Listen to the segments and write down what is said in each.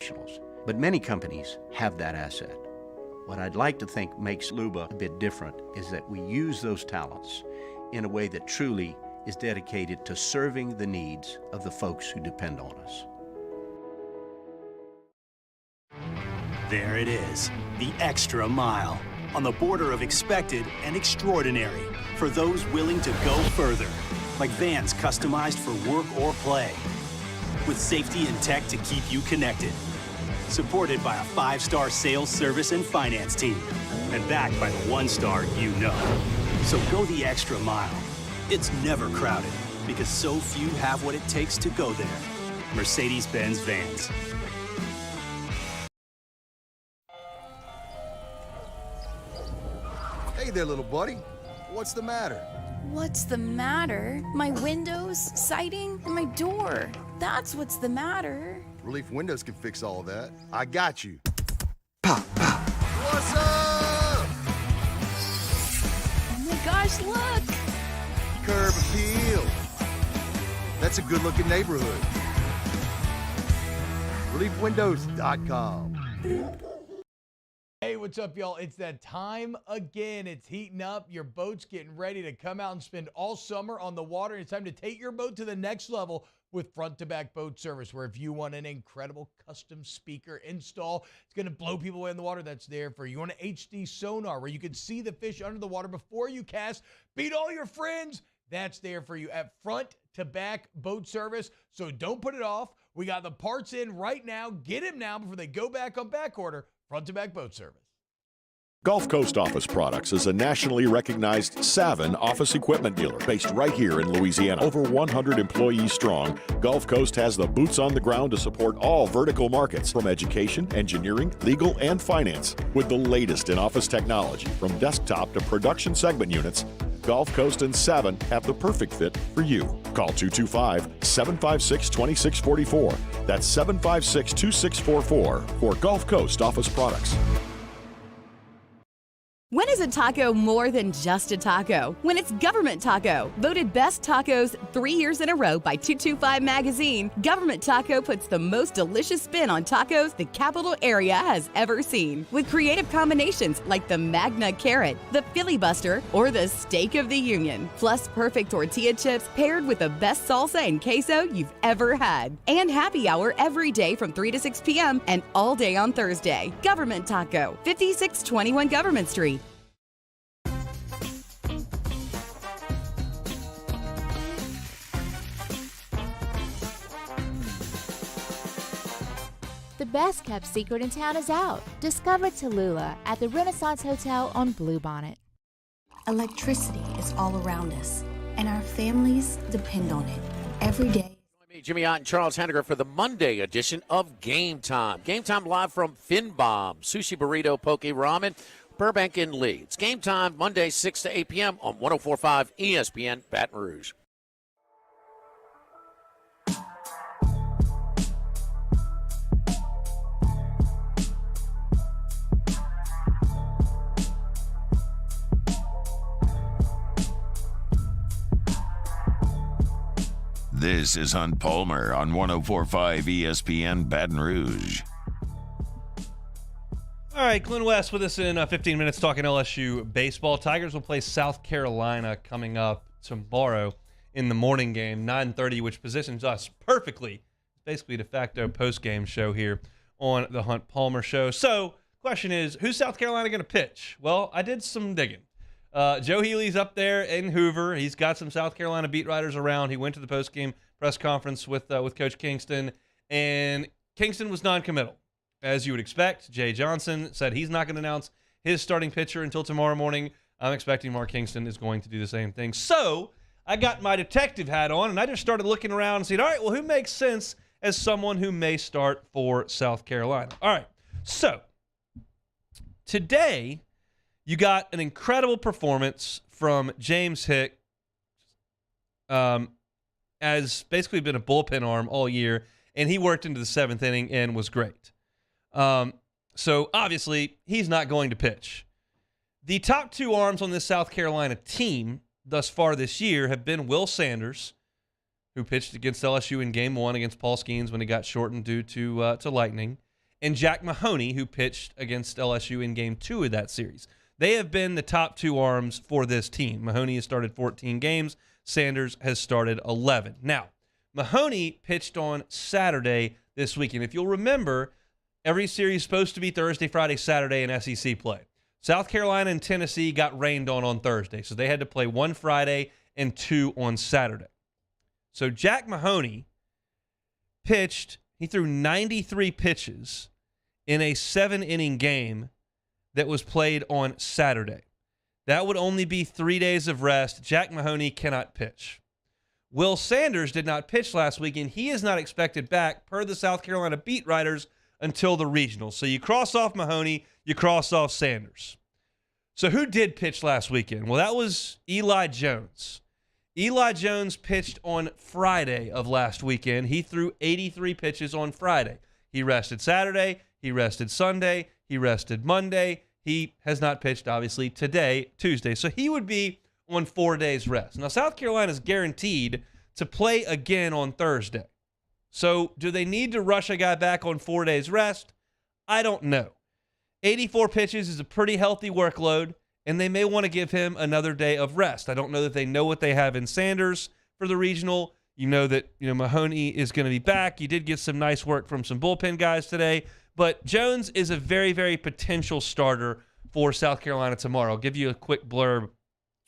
professionals. But many companies have that asset. What I'd like to think makes Luba a bit different is that we use those talents in a way that truly is dedicated to serving the needs of the folks who depend on us. There it is, the extra mile, on the border of expected and extraordinary for those willing to go further, like vans customized for work or play, with safety and tech to keep you connected. Supported by a 5-star sales, service, and finance team. And backed by the 1-star you know. So go the extra mile. It's never crowded because so few have what it takes to go there. Mercedes-Benz Vans. Hey there, little buddy. What's the matter? What's the matter? My windows, siding, and my door. That's what's the matter. Relief Windows can fix all of that. I got you. Pop, pop. What's up? Oh my gosh, look! Curb appeal. That's a good-looking neighborhood. ReliefWindows.com. Hey, what's up, y'all? It's that time again. It's heating up. Your boat's getting ready to come out and spend all summer on the water. It's time to take your boat to the next level with front-to-back boat service, where if you want an incredible custom speaker install, it's going to blow people away in the water, that's there for you. You want an HD sonar where you can see the fish under the water before you cast, beat all your friends, that's there for you at front-to-back boat service. So don't put it off. We got the parts in right now. Get them now before they go back on back order. Front-to-back boat service. Gulf Coast Office Products is a nationally recognized Savin office equipment dealer based right here in Louisiana. Over 100 employees strong, Gulf Coast has the boots on the ground to support all vertical markets, from education, engineering, legal, and finance. With the latest in office technology, from desktop to production segment units, Gulf Coast and Savin have the perfect fit for you. Call 225-756-2644. That's 756-2644 for Gulf Coast Office Products. When is a taco more than just a taco? When it's Government Taco. Voted best tacos 3 years in a row by 225 Magazine, Government Taco puts the most delicious spin on tacos the capital area has ever seen. With creative combinations like the Magna Carrot, the Filibuster, or the Steak of the Union. Plus perfect tortilla chips paired with the best salsa and queso you've ever had. And happy hour every day from 3 to 6 p.m. and all day on Thursday. Government Taco, 5621 Government Street. The best kept secret in town is out. Discover Tallulah at the Renaissance Hotel on Bluebonnet. Electricity is all around us, and our families depend on it every day. Join me, Jimmy Ott and Charles Henniger, for the Monday edition of Game Time. Game Time live from Fin Bomb, Sushi Burrito, Poke Ramen, Burbank and Lee. It's Game Time Monday, 6 to 8 p.m. on 104.5 ESPN Baton Rouge. This is Hunt Palmer on 104.5 ESPN Baton Rouge. All right, Glenn West with us in 15 minutes talking LSU baseball. Tigers will play South Carolina coming up tomorrow in the morning game, 9:30, which positions us perfectly. Basically de facto post-game show here on the Hunt Palmer Show. So, question is, who's South Carolina going to pitch? Well, I did some digging. Joe Healy's up there in Hoover. He's got some South Carolina beat writers around. He went to the post-game press conference with Coach Kingston, and Kingston was non-committal. As you would expect, Jay Johnson said he's not going to announce his starting pitcher until tomorrow morning. I'm expecting Mark Kingston is going to do the same thing. So I got my detective hat on, and I just started looking around and said, all right, well, who makes sense as someone who may start for South Carolina? All right, so today you got an incredible performance from James Hick, as basically been a bullpen arm all year, and he worked into the seventh inning and was great. So obviously he's not going to pitch. The top two arms on this South Carolina team thus far this year have been Will Sanders, who pitched against LSU in Game 1 against Paul Skeens when he got shortened due to lightning, and Jack Mahoney, who pitched against LSU in Game 2 of that series. They have been the top two arms for this team. Mahoney has started 14 games. Sanders has started 11. Now, Mahoney pitched on Saturday this weekend. If you'll remember, every series is supposed to be Thursday, Friday, Saturday in SEC play. South Carolina and Tennessee got rained on Thursday, so they had to play one Friday and two on Saturday. So Jack Mahoney pitched, he threw 93 pitches in a 7-inning game that was played on Saturday. That would only be 3 days of rest. Jack Mahoney cannot pitch. Will Sanders did not pitch last week, and he is not expected back, per the South Carolina beat writers, until the regionals. So you cross off Mahoney, you cross off Sanders. So who did pitch last weekend? Well, that was Eli Jones. Eli Jones pitched on Friday of last weekend. He threw 83 pitches on Friday. He rested Saturday. He rested Sunday. He rested Monday. He has not pitched, obviously, today, Tuesday. So he would be on 4 days rest. Now, South Carolina is guaranteed to play again on Thursday. So do they need to rush a guy back on 4 days rest? I don't know. 84 pitches is a pretty healthy workload, and they may want to give him another day of rest. I don't know that they know what they have in Sanders for the regional. You know that Mahoney is going to be back. You did get some nice work from some bullpen guys today. But Jones is a very, very potential starter for South Carolina tomorrow. I'll give you a quick blurb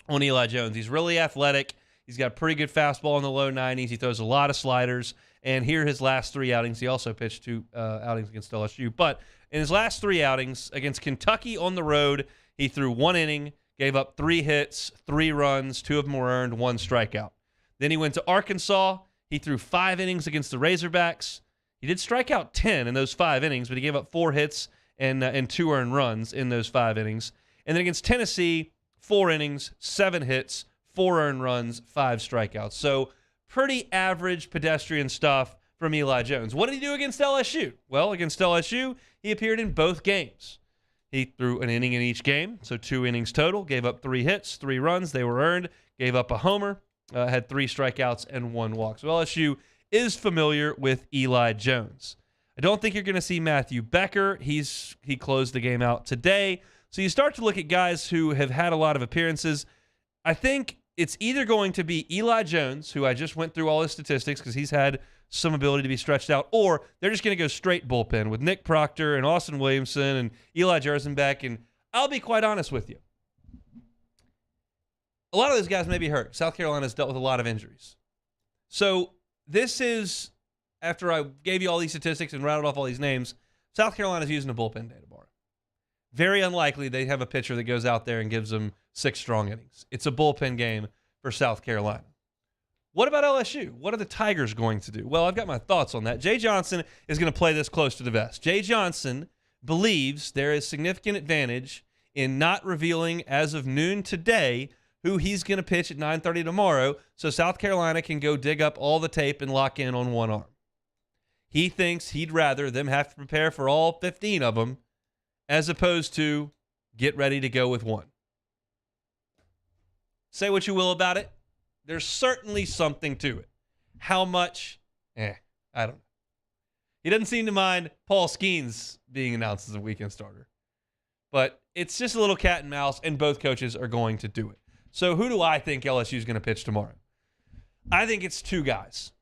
on Eli Jones. He's really athletic. He's got a pretty good fastball in the low 90s. He throws a lot of sliders. And here are his last 3 outings. He also pitched 2 outings against LSU. But in his last 3 outings against Kentucky on the road, he threw 1 inning, gave up 3 hits, 3 runs, 2 of them were earned, 1 strikeout. Then he went to Arkansas. He threw 5 innings against the Razorbacks. He did strike out 10 in those 5 innings, but he gave up 4 hits and 2 earned runs in those 5 innings. And then against Tennessee, 4 innings, 7 hits, 4 earned runs, 5 strikeouts. So pretty average pedestrian stuff from Eli Jones. What did he do against LSU? Well, against LSU, he appeared in both games. He threw an inning in each game, so 2 innings total, gave up 3 hits, 3 runs, they were earned, gave up a homer, had 3 strikeouts and 1 walk. So LSU is familiar with Eli Jones. I don't think you're going to see Matthew Becker. He closed the game out today. So you start to look at guys who have had a lot of appearances. I think it's either going to be Eli Jones, who I just went through all his statistics because he's had some ability to be stretched out, or they're just going to go straight bullpen with Nick Proctor and Austin Williamson and Eli Jersenbeck. And I'll be quite honest with you. A lot of those guys may be hurt. South Carolina's dealt with a lot of injuries. So this is, after I gave you all these statistics and rattled off all these names, South Carolina's using a bullpen day tomorrow. Very unlikely they have a pitcher that goes out there and gives them 6 strong innings. It's a bullpen game for South Carolina. What about LSU? What are the Tigers going to do? Well, I've got my thoughts on that. Jay Johnson is going to play this close to the vest. Jay Johnson believes there is significant advantage in not revealing as of noon today who he's going to pitch at 9:30 tomorrow, so South Carolina can go dig up all the tape and lock in on one arm. He thinks he'd rather them have to prepare for all 15 of them as opposed to get ready to go with one. Say what you will about it. There's certainly something to it. How much? I don't know. He doesn't seem to mind Paul Skeens being announced as a weekend starter. But it's just a little cat and mouse, and both coaches are going to do it. So who do I think LSU is going to pitch tomorrow? I think it's 2 guys.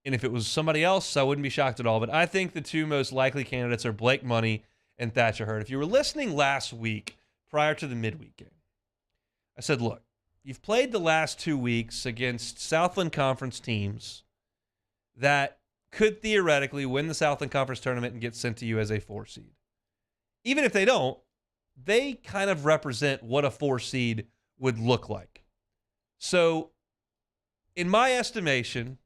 And if it was somebody else, I wouldn't be shocked at all. But I think the 2 most likely candidates are Blake Money and Thatcher Hurd. If you were listening last week prior to the midweek game, I said, look, you've played the last 2 weeks against Southland Conference teams that could theoretically win the Southland Conference tournament and get sent to you as a 4 seed. Even if they don't, they kind of represent what a 4 seed would look like. So, in my estimation,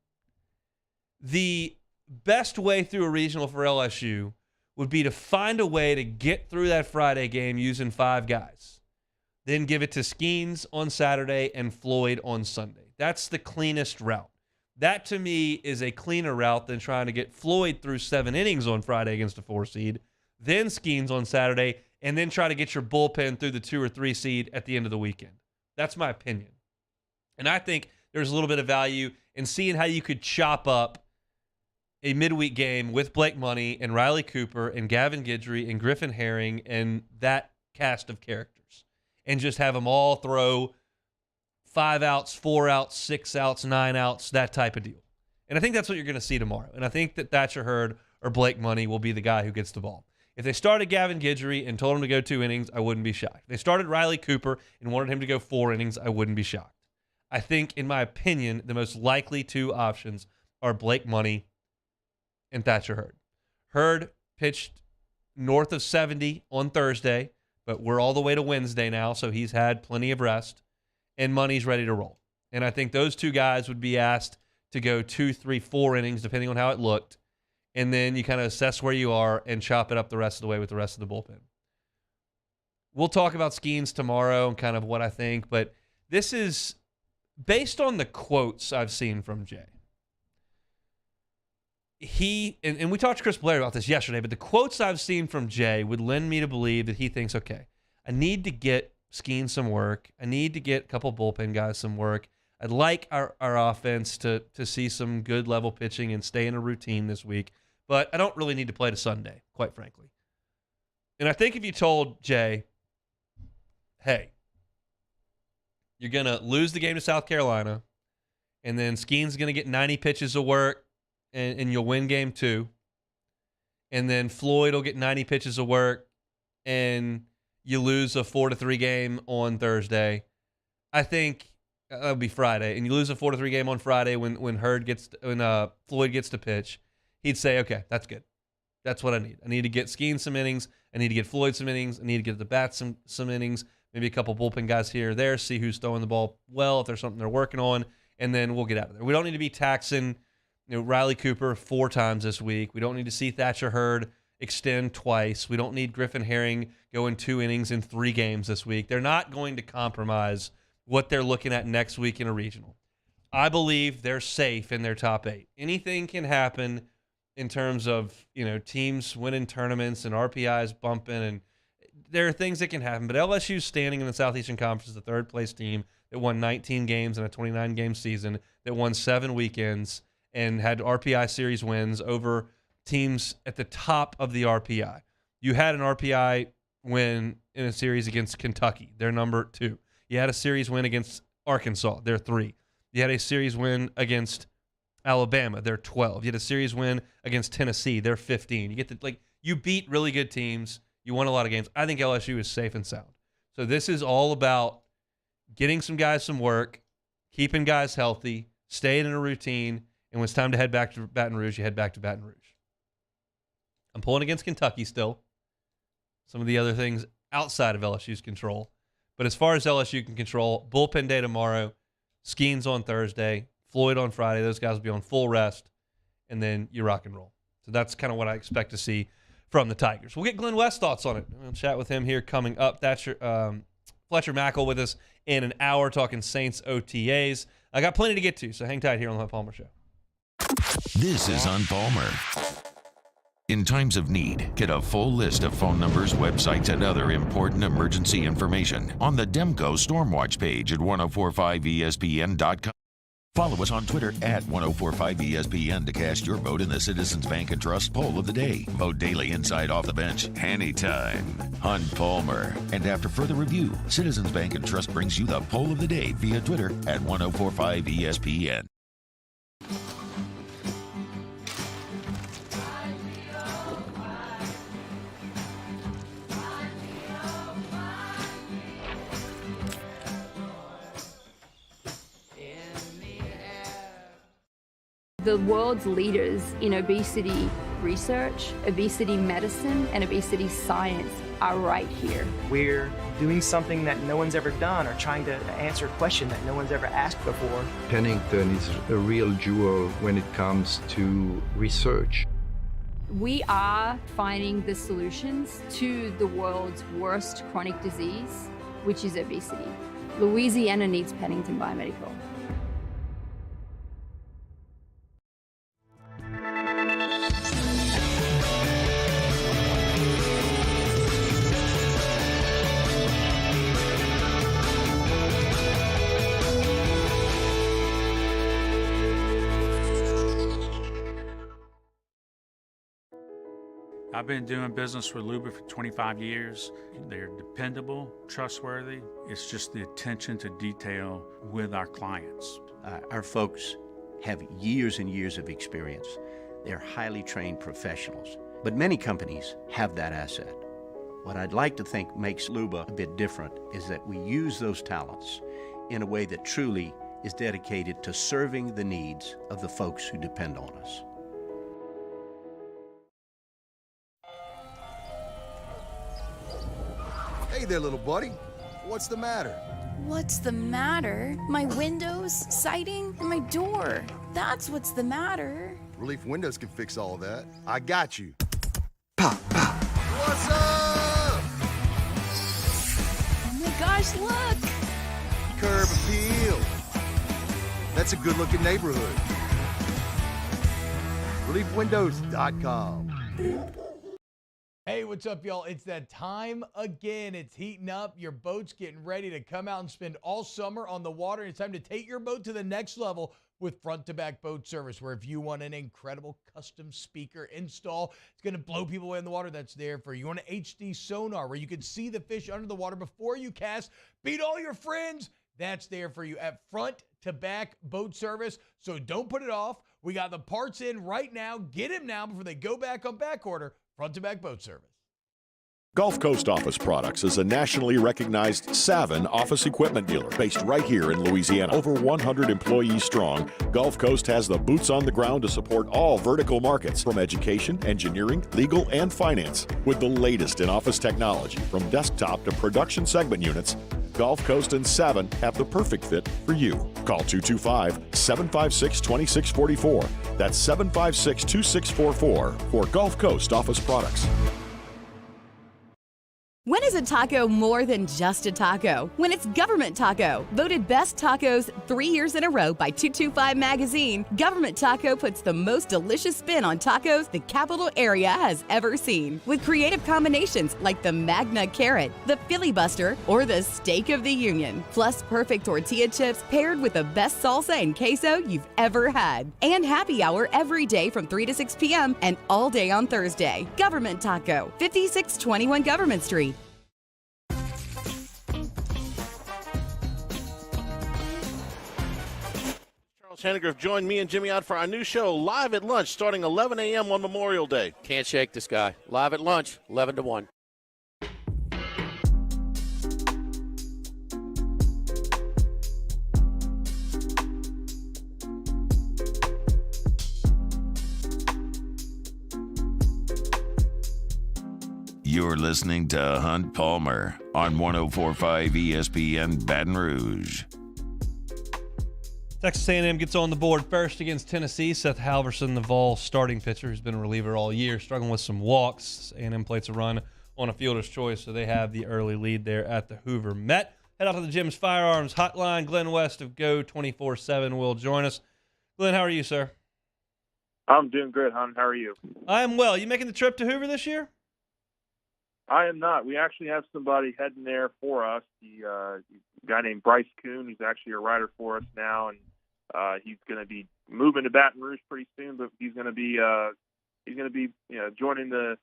the best way through a regional for LSU would be to find a way to get through that Friday game using 5 guys. Then give it to Skeens on Saturday and Floyd on Sunday. That's the cleanest route. That, to me, is a cleaner route than trying to get Floyd through 7 innings on Friday against a 4 seed, then Skeens on Saturday, and then try to get your bullpen through the 2 or 3 seed at the end of the weekend. That's my opinion. And I think there's a little bit of value in seeing how you could chop up a midweek game with Blake Money and Riley Cooper and Gavin Guidry and Griffin Herring and that cast of characters and just have them all throw 5 outs, 4 outs, 6 outs, 9 outs, that type of deal. And I think that's what you're going to see tomorrow. And I think that Thatcher Hurd or Blake Money will be the guy who gets the ball. If they started Gavin Guidry and told him to go 2 innings, I wouldn't be shocked. If they started Riley Cooper and wanted him to go 4 innings, I wouldn't be shocked. I think, in my opinion, the most likely 2 options are Blake Money and Thatcher Hurd. Hurd pitched north of 70 on Thursday, but we're all the way to Wednesday now, so he's had plenty of rest, and Money's ready to roll. And I think those 2 guys would be asked to go 2, 3, 4 innings, depending on how it looked, and then you kind of assess where you are and chop it up the rest of the way with the rest of the bullpen. We'll talk about Skeens tomorrow and kind of what I think, but this is based on the quotes I've seen from Jay. And we talked to Chris Blair about this yesterday, but the quotes I've seen from Jay would lend me to believe that he thinks, okay, I need to get Skeens some work. I need to get a couple bullpen guys some work. I'd like our offense to see some good level pitching and stay in a routine this week, but I don't really need to play to Sunday, quite frankly. And I think if you told Jay, hey, you're going to lose the game to South Carolina, and then Skeens is going to get 90 pitches of work, and you'll win game 2, and then Floyd will get 90 pitches of work, and you lose a 4-3 game on Thursday. I think that'll be Friday, and you lose a 4-3 game on Friday when Floyd gets to pitch. He'd say, okay, that's good. That's what I need. I need to get Skeens some innings. I need to get Floyd some innings. I need to get the bats some innings. Maybe a couple bullpen guys here or there. See who's throwing the ball well, if there's something they're working on, and then we'll get out of there. We don't need to be taxing Riley Cooper 4 times this week. We don't need to see Thatcher Hurd extend twice. We don't need Griffin Herring going 2 innings in 3 games this week. They're not going to compromise what they're looking at next week in a regional. I believe they're safe in their top 8. Anything can happen in terms of, teams winning tournaments and RPIs bumping, and there are things that can happen. But LSU's standing in the Southeastern Conference as the 3rd place team that won 19 games in a 29-game season, that won 7 weekends, and had RPI series wins over teams at the top of the RPI. You had an RPI win in a series against Kentucky. They're number 2. You had a series win against Arkansas. They're 3. You had a series win against Alabama. They're 12. You had a series win against Tennessee. They're 15. You beat really good teams. You won a lot of games. I think LSU is safe and sound. So this is all about getting some guys some work, keeping guys healthy, staying in a routine, and when it's time to head back to Baton Rouge, you head back to Baton Rouge. I'm pulling against Kentucky still. Some of the other things outside of LSU's control. But as far as LSU can control, bullpen day tomorrow, Skeens on Thursday, Floyd on Friday. Those guys will be on full rest, and then you rock and roll. So that's kind of what I expect to see from the Tigers. We'll get Glenn West's thoughts on it. We'll chat with him here coming up. That's Fletcher Mackel with us in an hour talking Saints OTAs. I got plenty to get to, so hang tight here on the Hunt Palmer Show. This is on Palmer. In times of need, get a full list of phone numbers, websites, and other important emergency information on the Demco Stormwatch page at 1045ESPN.com. Follow us on Twitter at 1045ESPN to cast your vote in the Citizens Bank and Trust Poll of the Day. Vote daily inside off the bench, anytime. Hunt Palmer. And after further review, Citizens Bank and Trust brings you the Poll of the Day via Twitter at 1045ESPN. The world's leaders in obesity research, obesity medicine, and obesity science are right here. We're doing something that no one's ever done, or trying to answer a question that no one's ever asked before. Pennington is a real jewel when it comes to research. We are finding the solutions to the world's worst chronic disease, which is obesity. Louisiana needs Pennington Biomedical. I've been doing business with Luba for 25 years. They're dependable, trustworthy. It's just the attention to detail with our clients. Our folks have years and years of experience. They're highly trained professionals, but many companies have that asset. What I'd like to think makes Luba a bit different is that we use those talents in a way that truly is dedicated to serving the needs of the folks who depend on us. Hey there, little buddy. What's the matter? What's the matter? My windows, siding, and my door. That's what's the matter. Relief Windows can fix all that. I got you. Pop, pop. What's up? Oh my gosh, look! Curb appeal. That's a good-looking neighborhood. ReliefWindows.com. Hey, what's up, y'all? It's that time again. It's heating up. Your boat's getting ready to come out and spend all summer on the water. It's time to take your boat to the next level with front-to-back boat service, where if you want an incredible custom speaker install, it's going to blow people away in the water, that's there for you. You want an HD sonar where you can see the fish under the water before you cast, beat all your friends, that's there for you at front-to-back boat service. So don't put it off. We got the parts in right now. Get them now before they go back on back order. Front-to-back boat service. Gulf Coast Office Products is a nationally recognized Savin office equipment dealer based right here in Louisiana. Over 100 employees strong, Gulf Coast has the boots on the ground to support all vertical markets from education, engineering, legal, and finance. With the latest in office technology from desktop to production segment units, Gulf Coast and Savin have the perfect fit for you. Call 225-756-2644. That's 756-2644 for Gulf Coast Office Products. When is a taco more than just a taco? When it's Government Taco. Voted best tacos 3 years in a row by 225 Magazine, Government Taco puts the most delicious spin on tacos the capital area has ever seen. With creative combinations like the Magna Carrot, the Filibuster, or the Steak of the Union. Plus perfect tortilla chips paired with the best salsa and queso you've ever had. And happy hour every day from 3 to 6 p.m. and all day on Thursday. Government Taco, 5621 Government Street. Henniger joined me and Jimmy out for our new show, Live at Lunch, starting 11 a.m. on Memorial Day. Can't shake this guy. Live at lunch, 11 to 1. You're listening to Hunt Palmer on 104.5 ESPN Baton Rouge. Texas A&M gets on the board first against Tennessee. Seth Halverson, the Vol starting pitcher, who's been a reliever all year, struggling with some walks. A&M plates a run on a fielder's choice, so they have the early lead there at the Hoover Met. Head out to the Jim's Firearms Hotline. Glenn West of Go 24/7 will join us. Glenn, how are you, sir? I'm doing good, hon. How are you? I am well. You making the trip to Hoover this year? I am not. We actually have somebody heading there for us. A guy named Bryce Kuhn. He's actually a writer for us now, and he's going to be moving to Baton Rouge pretty soon. But he's going to be joining the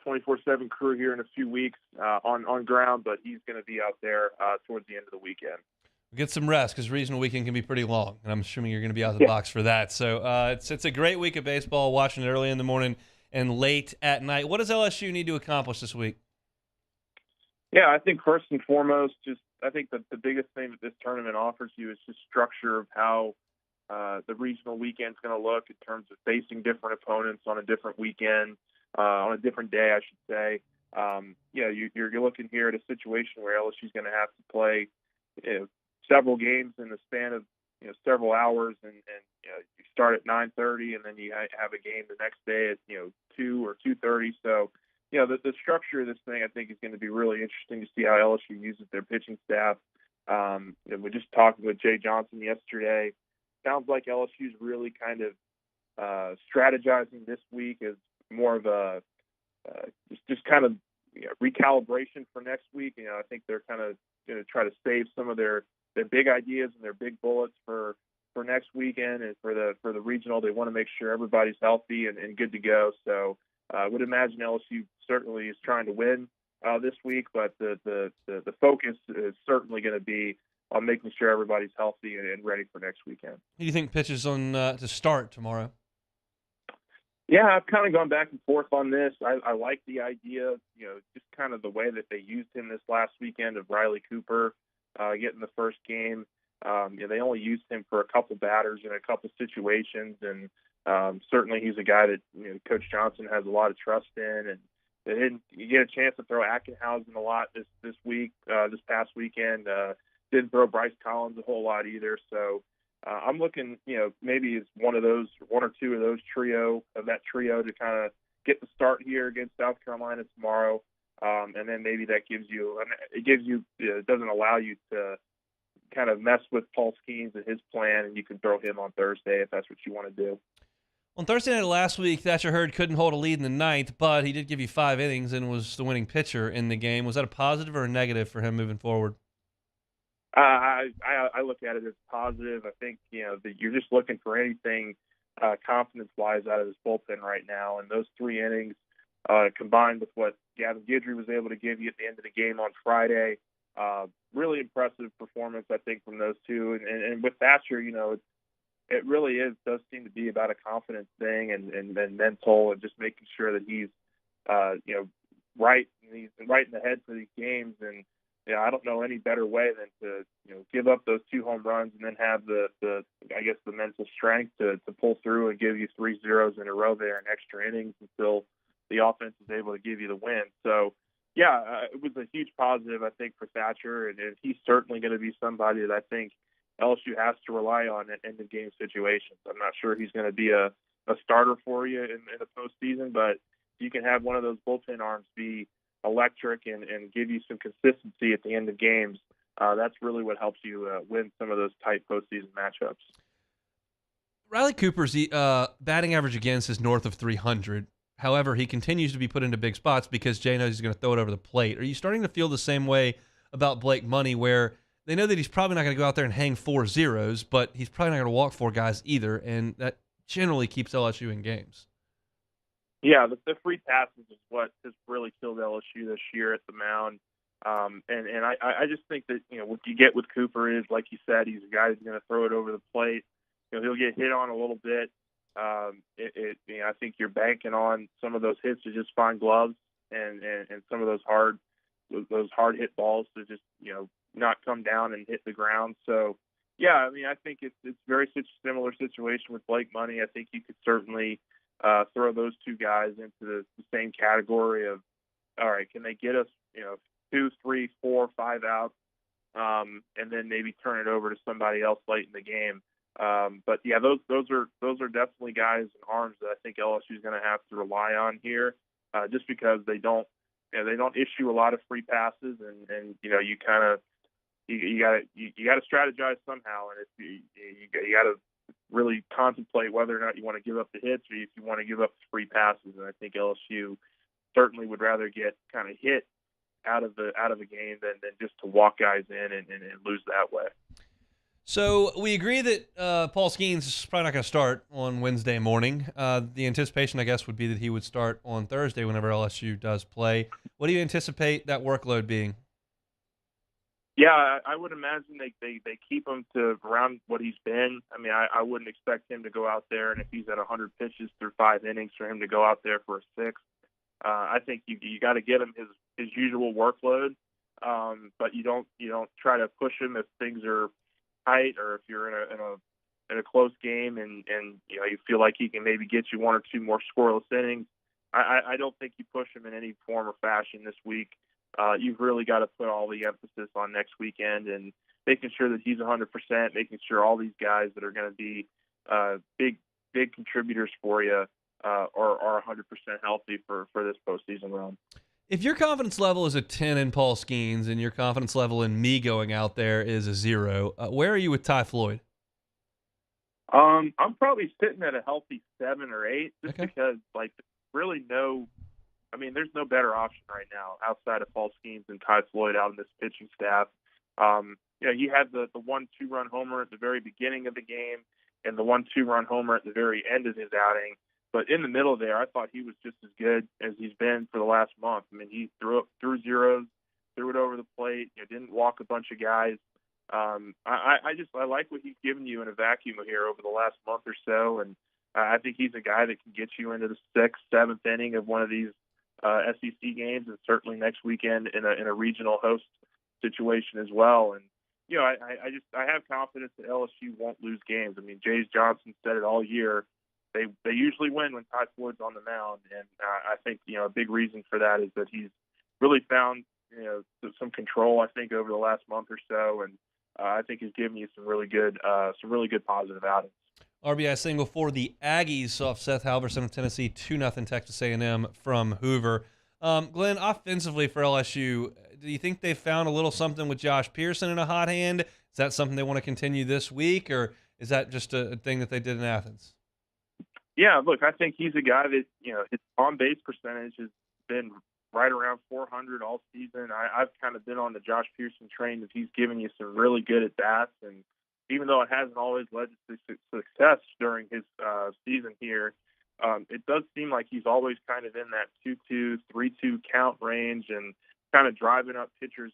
24/7 crew here in a few weeks on ground. But he's going to be out there towards the end of the weekend. Get some rest because regional weekend can be pretty long, and I'm assuming you're going to be out of the box for that. So it's a great week of baseball. Watching it early in the morning and late at night. What does LSU need to accomplish this week? Yeah, I think first and foremost, I think that the biggest thing that this tournament offers you is just structure of how the regional weekend's going to look in terms of facing different opponents on a different weekend, on a different day, I should say. You're looking here at a situation where LSU's going to have to play several games in the span of several hours, and you start at 9:30, and then you have a game the next day at 2 or 2:30. So the structure of this thing, I think, is going to be really interesting to see how LSU uses their pitching staff. We're just talking with Jay Johnson yesterday. Sounds like LSU's really kind of strategizing this week as more of a just kind of recalibration for next week. I think they're kind of going to try to save some of their big ideas and their big bullets for next weekend, and for the regional. They want to make sure everybody's healthy and good to go. So I would imagine LSU certainly is trying to win this week, but the focus is certainly going to be on making sure everybody's healthy and ready for next weekend. Who do you think pitches on to start tomorrow? Yeah, I've kind of gone back and forth on this. I like the idea, just kind of the way that they used him this last weekend of Riley Cooper getting the first game. They only used him for a couple batters in a couple situations, and certainly he's a guy that Coach Johnson has a lot of trust in. And they didn't get a chance to throw Ackenhausen a lot this week, this past weekend. Didn't throw Bryce Collins a whole lot either. So I'm looking, maybe it's one or two of those trio to kind of get the start here against South Carolina tomorrow. And then maybe that it doesn't allow you to kind of mess with Paul Skeens and his plan, and you can throw him on Thursday if that's what you want to do. On Thursday night last week, Thatcher Hurd couldn't hold a lead in the ninth, but he did give you 5 innings and was the winning pitcher in the game. Was that a positive or a negative for him moving forward? I look at it as positive. I think, that you're just looking for anything confidence-wise out of this bullpen right now. And those 3 innings combined with what Gavin Guidry was able to give you at the end of the game on Friday, really impressive performance, I think, from those two. And with Thatcher, it really does seem to be about a confidence thing and mental and just making sure that he's, right in the head for these games. And I don't know any better way than to give up those 2 home runs and then have the mental strength to pull through and give you 3 zeros in a row there in extra innings until the offense is able to give you the win. So it was a huge positive, I think, for Thatcher, and he's certainly going to be somebody that I think LSU has to rely on in end of game situations. I'm not sure he's going to be a starter for you in the postseason, but you can have one of those bullpen arms be electric and give you some consistency at the end of games. That's really what helps you win some of those tight postseason matchups. Riley Cooper's batting average against is north of 300. However, he continues to be put into big spots because Jay knows he's going to throw it over the plate. Are you starting to feel the same way about Blake Money, where they know that he's probably not going to go out there and hang 4 zeros, but he's probably not going to walk 4 guys either, and that generally keeps LSU in games? Yeah, the free passes is what has really killed LSU this year at the mound. And I just think that, what you get with Cooper is, like you said, he's a guy who's going to throw it over the plate. He'll get hit on a little bit. I think you're banking on some of those hits to just find gloves and some of those hard hit balls to just, not come down and hit the ground. So, I think it's very similar situation with Blake Money. I think you could certainly throw those 2 guys into the same category of, all right, can they get us, 2, 3, 4, 5 outs, and then maybe turn it over to somebody else late in the game. But those are definitely guys and arms that I think LSU is going to have to rely on here, just because they don't issue a lot of free passes, and you kind of you got to strategize somehow, and if you got to really contemplate whether or not you want to give up the hits or if you want to give up the free passes. And I think LSU certainly would rather get kind of hit out of the game than just to walk guys in and lose that way. So we agree that Paul Skeens is probably not going to start on Wednesday morning. The anticipation, I guess, would be that he would start on Thursday whenever LSU does play. What do you anticipate that workload being? Yeah, I would imagine they keep him to around what he's been. I mean, I wouldn't expect him to go out there, and if he's at 100 pitches through 5 innings, for him to go out there for a 6th. I think you got to get him his usual workload, but you don't try to push him if things are tight or if you're in a close game and you feel like he can maybe get you 1 or 2 more scoreless innings. I don't think you push him in any form or fashion this week. You've really got to put all the emphasis on next weekend and making sure that he's 100%, making sure all these guys that are going to be big contributors for you are 100% healthy for this postseason run. If your confidence level is a 10 in Paul Skeens and your confidence level in me going out there is a 0, where are you with Ty Floyd? I'm probably sitting at a healthy 7 or 8 just because, really there's no better option right now outside of Paul Skeens and Ty Floyd out in this pitching staff. He had the 1 2-run homer at the very beginning of the game and the 1 2-run homer at the very end of his outing. But in the middle there, I thought he was just as good as he's been for the last month. I mean, he threw zeros, threw it over the plate, didn't walk a bunch of guys. I like what he's given you in a vacuum here over the last month or so, and I think he's a guy that can get you into the 6th, 7th inning of one of these SEC games, and certainly next weekend in a regional host situation as well. And I have confidence that LSU won't lose games. I mean, Jays Johnson said it all year. They usually win when Ty Floyd's on the mound, and I think a big reason for that is that he's really found some control, I think, over the last month or so, and I think he's given you some really good positive outings. RBI single for the Aggies off Seth Halverson of Tennessee, 2-0 Texas A&M from Hoover. Glenn, offensively for LSU, do you think they found a little something with Josh Pearson in a hot hand? Is that something they want to continue this week, or is that just a thing that they did in Athens? Yeah, look, I think he's a guy that, his on-base percentage has been right around 400 all season. I've kind of been on the Josh Pearson train that he's given you some really good at-bats, and even though it hasn't always led to success during his season here, it does seem like he's always kind of in that 2-2, 3-2 count range and kind of driving up pitchers'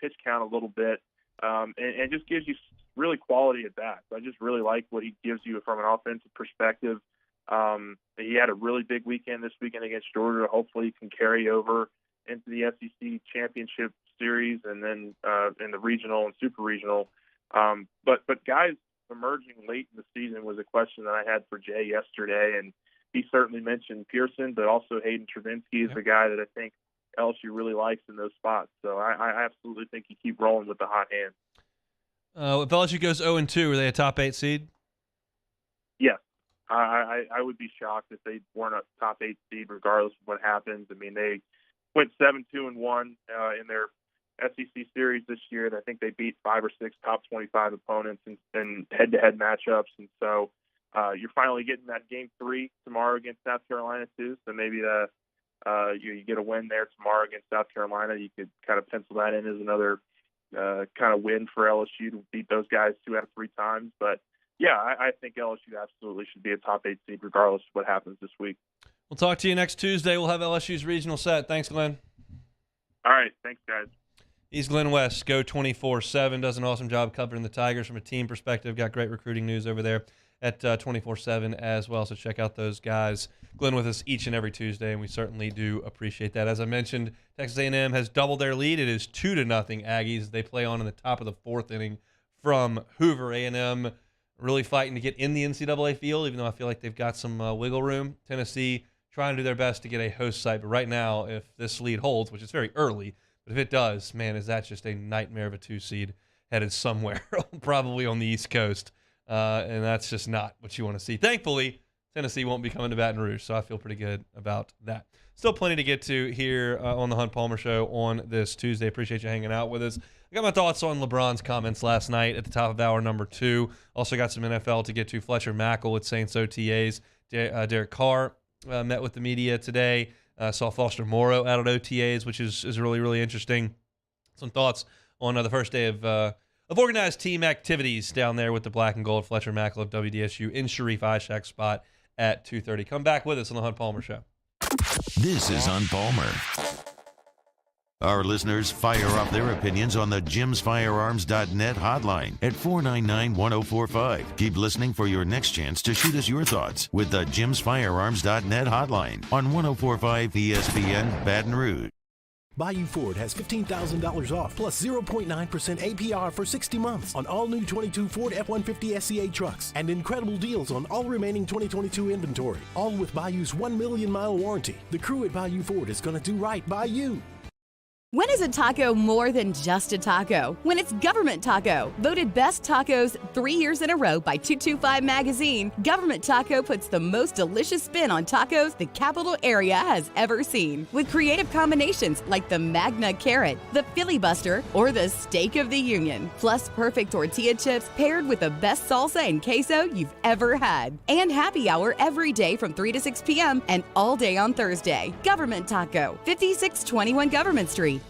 pitch count a little bit, and just gives you really quality at-bats. I just really like what he gives you from an offensive perspective. He had a really big weekend this weekend against Georgia. Hopefully he can carry over into the SEC championship series and then in the regional and super regional. But guys emerging late in the season was a question that I had for Jay yesterday, and he certainly mentioned Pearson, but also Hayden Travinsky is a guy that I think LSU really likes in those spots. So I absolutely think you keep rolling with the hot hand. If LSU goes 0-2, are they a top 8 seed? Yes. I would be shocked if they weren't a top 8 seed regardless of what happens. I mean, they went 7-2-1 in their SEC series this year, and I think they beat 5 or 6 top 25 opponents in head-to-head matchups. And so you're finally getting that game 3 tomorrow against South Carolina too. So maybe you get a win there tomorrow against South Carolina. You could kind of pencil that in as another kind of win for LSU to beat those guys 2 out of 3 times. But yeah, I think LSU absolutely should be a top 8 seed regardless of what happens this week. We'll talk to you next Tuesday. We'll have LSU's regional set. Thanks, Glenn. All right. Thanks, guys. He's Glenn West, Go 24/7, does an awesome job covering the Tigers from a team perspective. Got great recruiting news over there at 24/7 as well, so check out those guys. Glenn with us each and every Tuesday, and we certainly do appreciate that. As I mentioned, Texas A&M has doubled their lead. It is 2-0 Aggies. They play on in the top of the 4th inning from Hoover. A&M really fighting to get in the NCAA field, even though I feel like they've got some wiggle room. Tennessee trying to do their best to get a host site, but right now, if this lead holds, which is very early, but if it does, man, is that just a nightmare of a 2 seed headed somewhere, probably on the East Coast, and that's just not what you want to see. Thankfully, Tennessee won't be coming to Baton Rouge, so I feel pretty good about that. Still plenty to get to here on the Hunt Palmer Show on this Tuesday. Appreciate you hanging out with us. I got my thoughts on LeBron's comments last night at the top of hour number 2. Also got some NFL to get to. Fletcher Mackel with Saints OTAs. Derek Carr met with the media today. Saw Foster Moreau out at OTAs, which is really, really interesting. Some thoughts on the first day of organized team activities down there with the black and gold. Fletcher Mackel of WDSU in Sharif Ishak's spot at 2:30. Come back with us on the Hunt Palmer Show. This is Hunt Palmer. Our listeners fire off their opinions on the jimsfirearms.net hotline at 499-1045. Keep listening for your next chance to shoot us your thoughts with the jimsfirearms.net hotline on 1045 ESPN Baton Rouge. Bayou Ford has $15,000 off plus 0.9% APR for 60 months on all new 22 Ford F-150 SCA trucks and incredible deals on all remaining 2022 inventory. All with Bayou's 1 million mile warranty. The crew at Bayou Ford is going to do right by you. When is a taco more than just a taco? When it's Government Taco. Voted best tacos 3 years in a row by 225 Magazine, Government Taco puts the most delicious spin on tacos the capital area has ever seen. With creative combinations like the Magna Carrot, the Filibuster, or the Steak of the Union. Plus perfect tortilla chips paired with the best salsa and queso you've ever had. And happy hour every day from 3 to 6 p.m. and all day on Thursday. Government Taco, 5621 Government Street.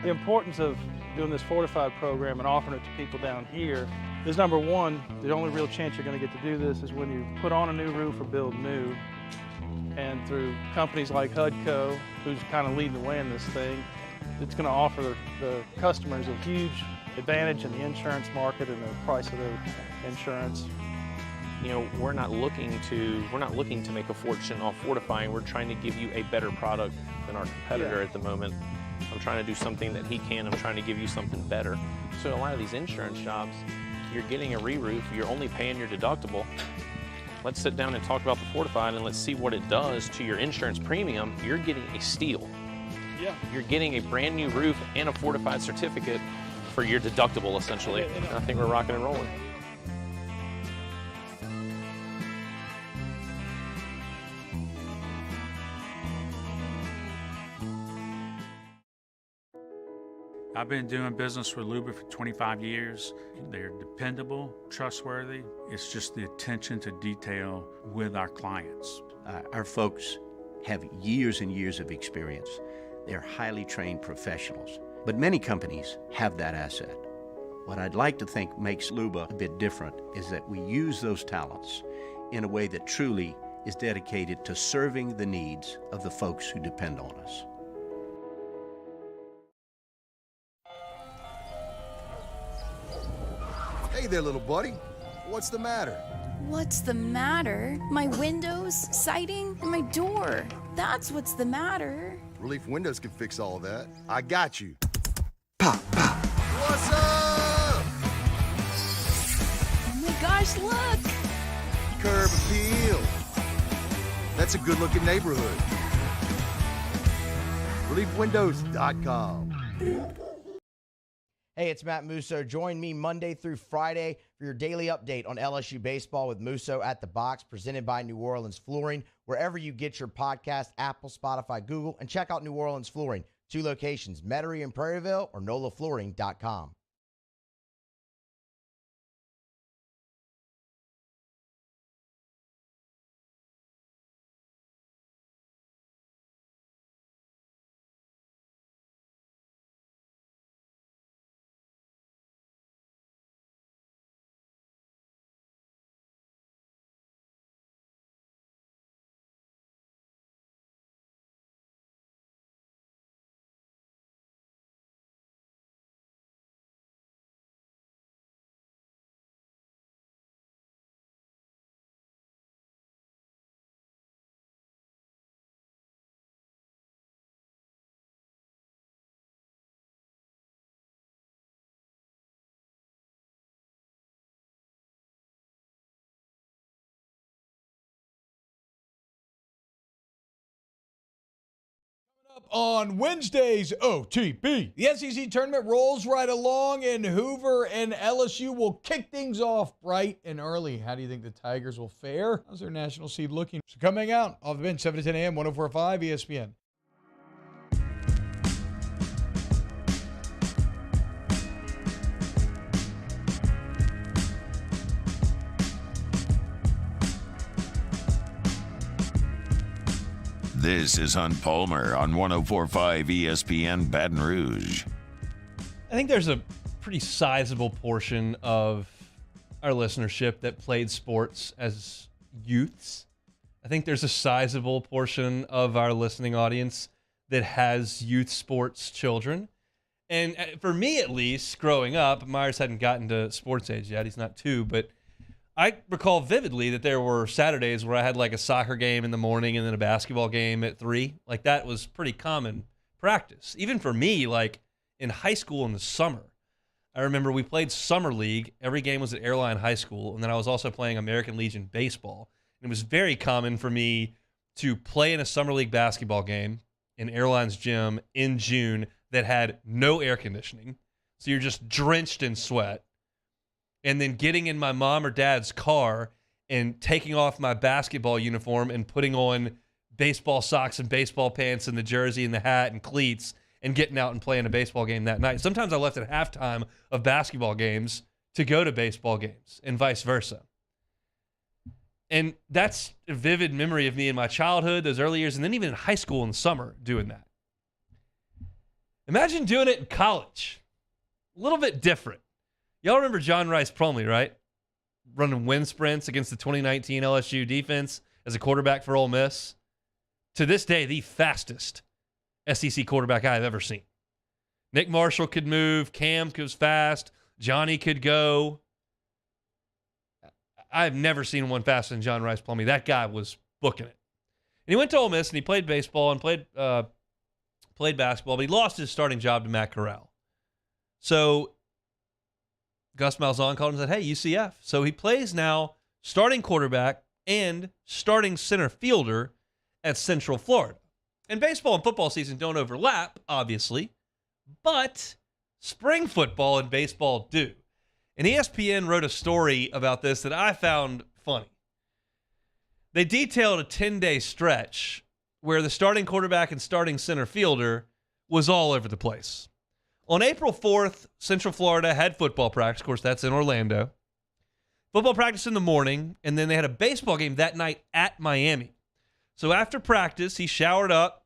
The importance of doing this fortified program and offering it to people down here is number one, the only real chance you're going to get to do this is when you put on a new roof or build new. And through companies like HUDCO, who's kind of leading the way in this thing, it's going to offer the customers a huge advantage in the insurance market and the price of their insurance. You know, we're not looking to make a fortune off fortifying. We're trying to give you a better product than our competitor at the moment. I'm trying to do something that he can. I'm trying to give you something better. So a lot of these insurance shops, you're getting a re-roof, you're only paying your deductible. Let's sit down and talk about the fortified and let's see what it does to your insurance premium. You're getting a steal. Yeah. You're getting a brand new roof and a fortified certificate for your deductible, essentially. And I think we're rocking and rolling. I've been doing business with Luba for 25 years. They're dependable, trustworthy. It's just the attention to detail with our clients. Our folks have years and years of experience. They're highly trained professionals, but many companies have that asset. What I'd like to think makes Luba a bit different is that we use those talents in a way that truly is dedicated to serving the needs of the folks who depend on us. Hey there, little buddy. What's the matter? What's the matter? My windows, siding, and my door. That's what's the matter. Relief Windows can fix all that. I got you. Pop, pop. What's up? Oh my gosh, look! Curb appeal. That's a good-looking neighborhood. ReliefWindows.com. Hey, it's Matt Musso. Join me Monday through Friday for your daily update on LSU baseball with Musso at the Box, presented by New Orleans Flooring, wherever you get your podcast, Apple, Spotify, Google, and check out New Orleans Flooring. 2 locations, Metairie and Prairieville, or NOLAFlooring.com. On Wednesday's OTB, the SEC tournament rolls right along, and Hoover and LSU will kick things off bright and early. How do you think the Tigers will fare? How's their national seed looking? So coming out off the bench, 7 to 10 a.m., 104.5 ESPN. This is Hunt Palmer on 104.5 ESPN Baton Rouge. I think there's a pretty sizable portion of our listenership that played sports as youths. I think there's a sizable portion of our listening audience that has youth sports children. And for me, at least, growing up, Myers hadn't gotten to sports age yet. He's not 2, but I recall vividly that there were Saturdays where I had like a soccer game in the morning and then a basketball game at 3. Like that was pretty common practice. Even for me, like in high school in the summer, I remember we played summer league. Every game was at Airline High School. And then I was also playing American Legion baseball. And it was very common for me to play in a summer league basketball game in Airline's gym in June that had no air conditioning. So you're just drenched in sweat. And then getting in my mom or dad's car and taking off my basketball uniform and putting on baseball socks and baseball pants and the jersey and the hat and cleats and getting out and playing a baseball game that night. Sometimes I left at halftime of basketball games to go to baseball games and vice versa. And that's a vivid memory of me in my childhood, those early years, and then even in high school in the summer doing that. Imagine doing it in college. A little bit different. Y'all remember John Rice Plumlee, right? Running wind sprints against the 2019 LSU defense as a quarterback for Ole Miss. To this day, the fastest SEC quarterback I've ever seen. Nick Marshall could move. Cam was fast. Johnny could go. I've never seen one faster than John Rice Plumlee. That guy was booking it. And he went to Ole Miss, and he played baseball and played basketball, but he lost his starting job to Matt Corral. So Gus Malzahn called him and said, hey, UCF. So he plays now starting quarterback and starting center fielder at Central Florida. And baseball and football season don't overlap, obviously, but spring football and baseball do. And ESPN wrote a story about this that I found funny. They detailed a 10-day stretch where the starting quarterback and starting center fielder was all over the place. On April 4th, Central Florida had football practice. Of course, that's in Orlando. Football practice in the morning, and then they had a baseball game that night at Miami. So after practice, he showered up.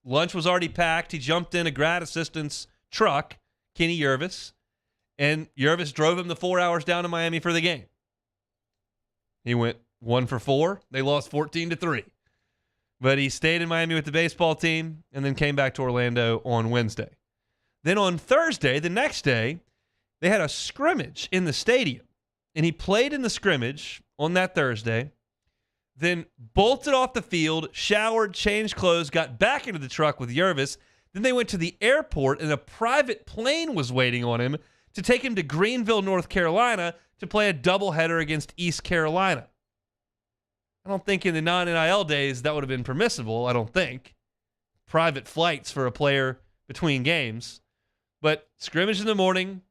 Lunch was already packed. He jumped in a grad assistant's truck, Kenny Yervis, and Yervis drove him the 4 hours down to Miami for the game. He went 1 for 4. They lost 14-3. But he stayed in Miami with the baseball team and then came back to Orlando on Wednesday. Then on Thursday, the next day, they had a scrimmage in the stadium. And he played in the scrimmage on that Thursday, then bolted off the field, showered, changed clothes, got back into the truck with Yervis. Then they went to the airport, and a private plane was waiting on him to take him to Greenville, North Carolina, to play a doubleheader against East Carolina. I don't think in the non-NIL days that would have been permissible, I don't think. Private flights for a player between games. But scrimmage in the morning,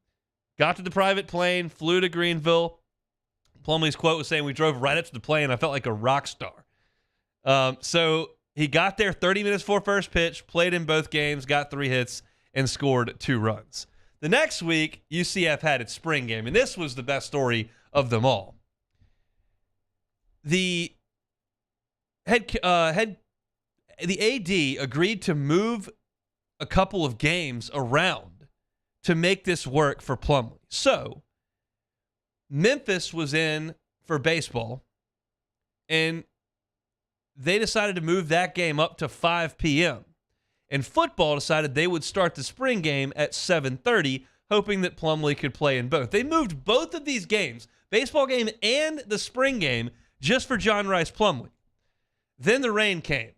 got to the private plane, flew to Greenville. Plumlee's quote was saying, we drove right up to the plane. I felt like a rock star. So he got there 30 minutes before first pitch, played in both games, got 3 hits, and scored 2 runs. The next week, UCF had its spring game, and this was the best story of them all. The AD agreed to move a couple of games around to make this work for Plumlee. So Memphis was in for baseball, and they decided to move that game up to 5 p.m. And football decided they would start the spring game at 7:30, hoping that Plumlee could play in both. They moved both of these games, baseball game and the spring game, just for John Rice Plumlee. Then the rain came,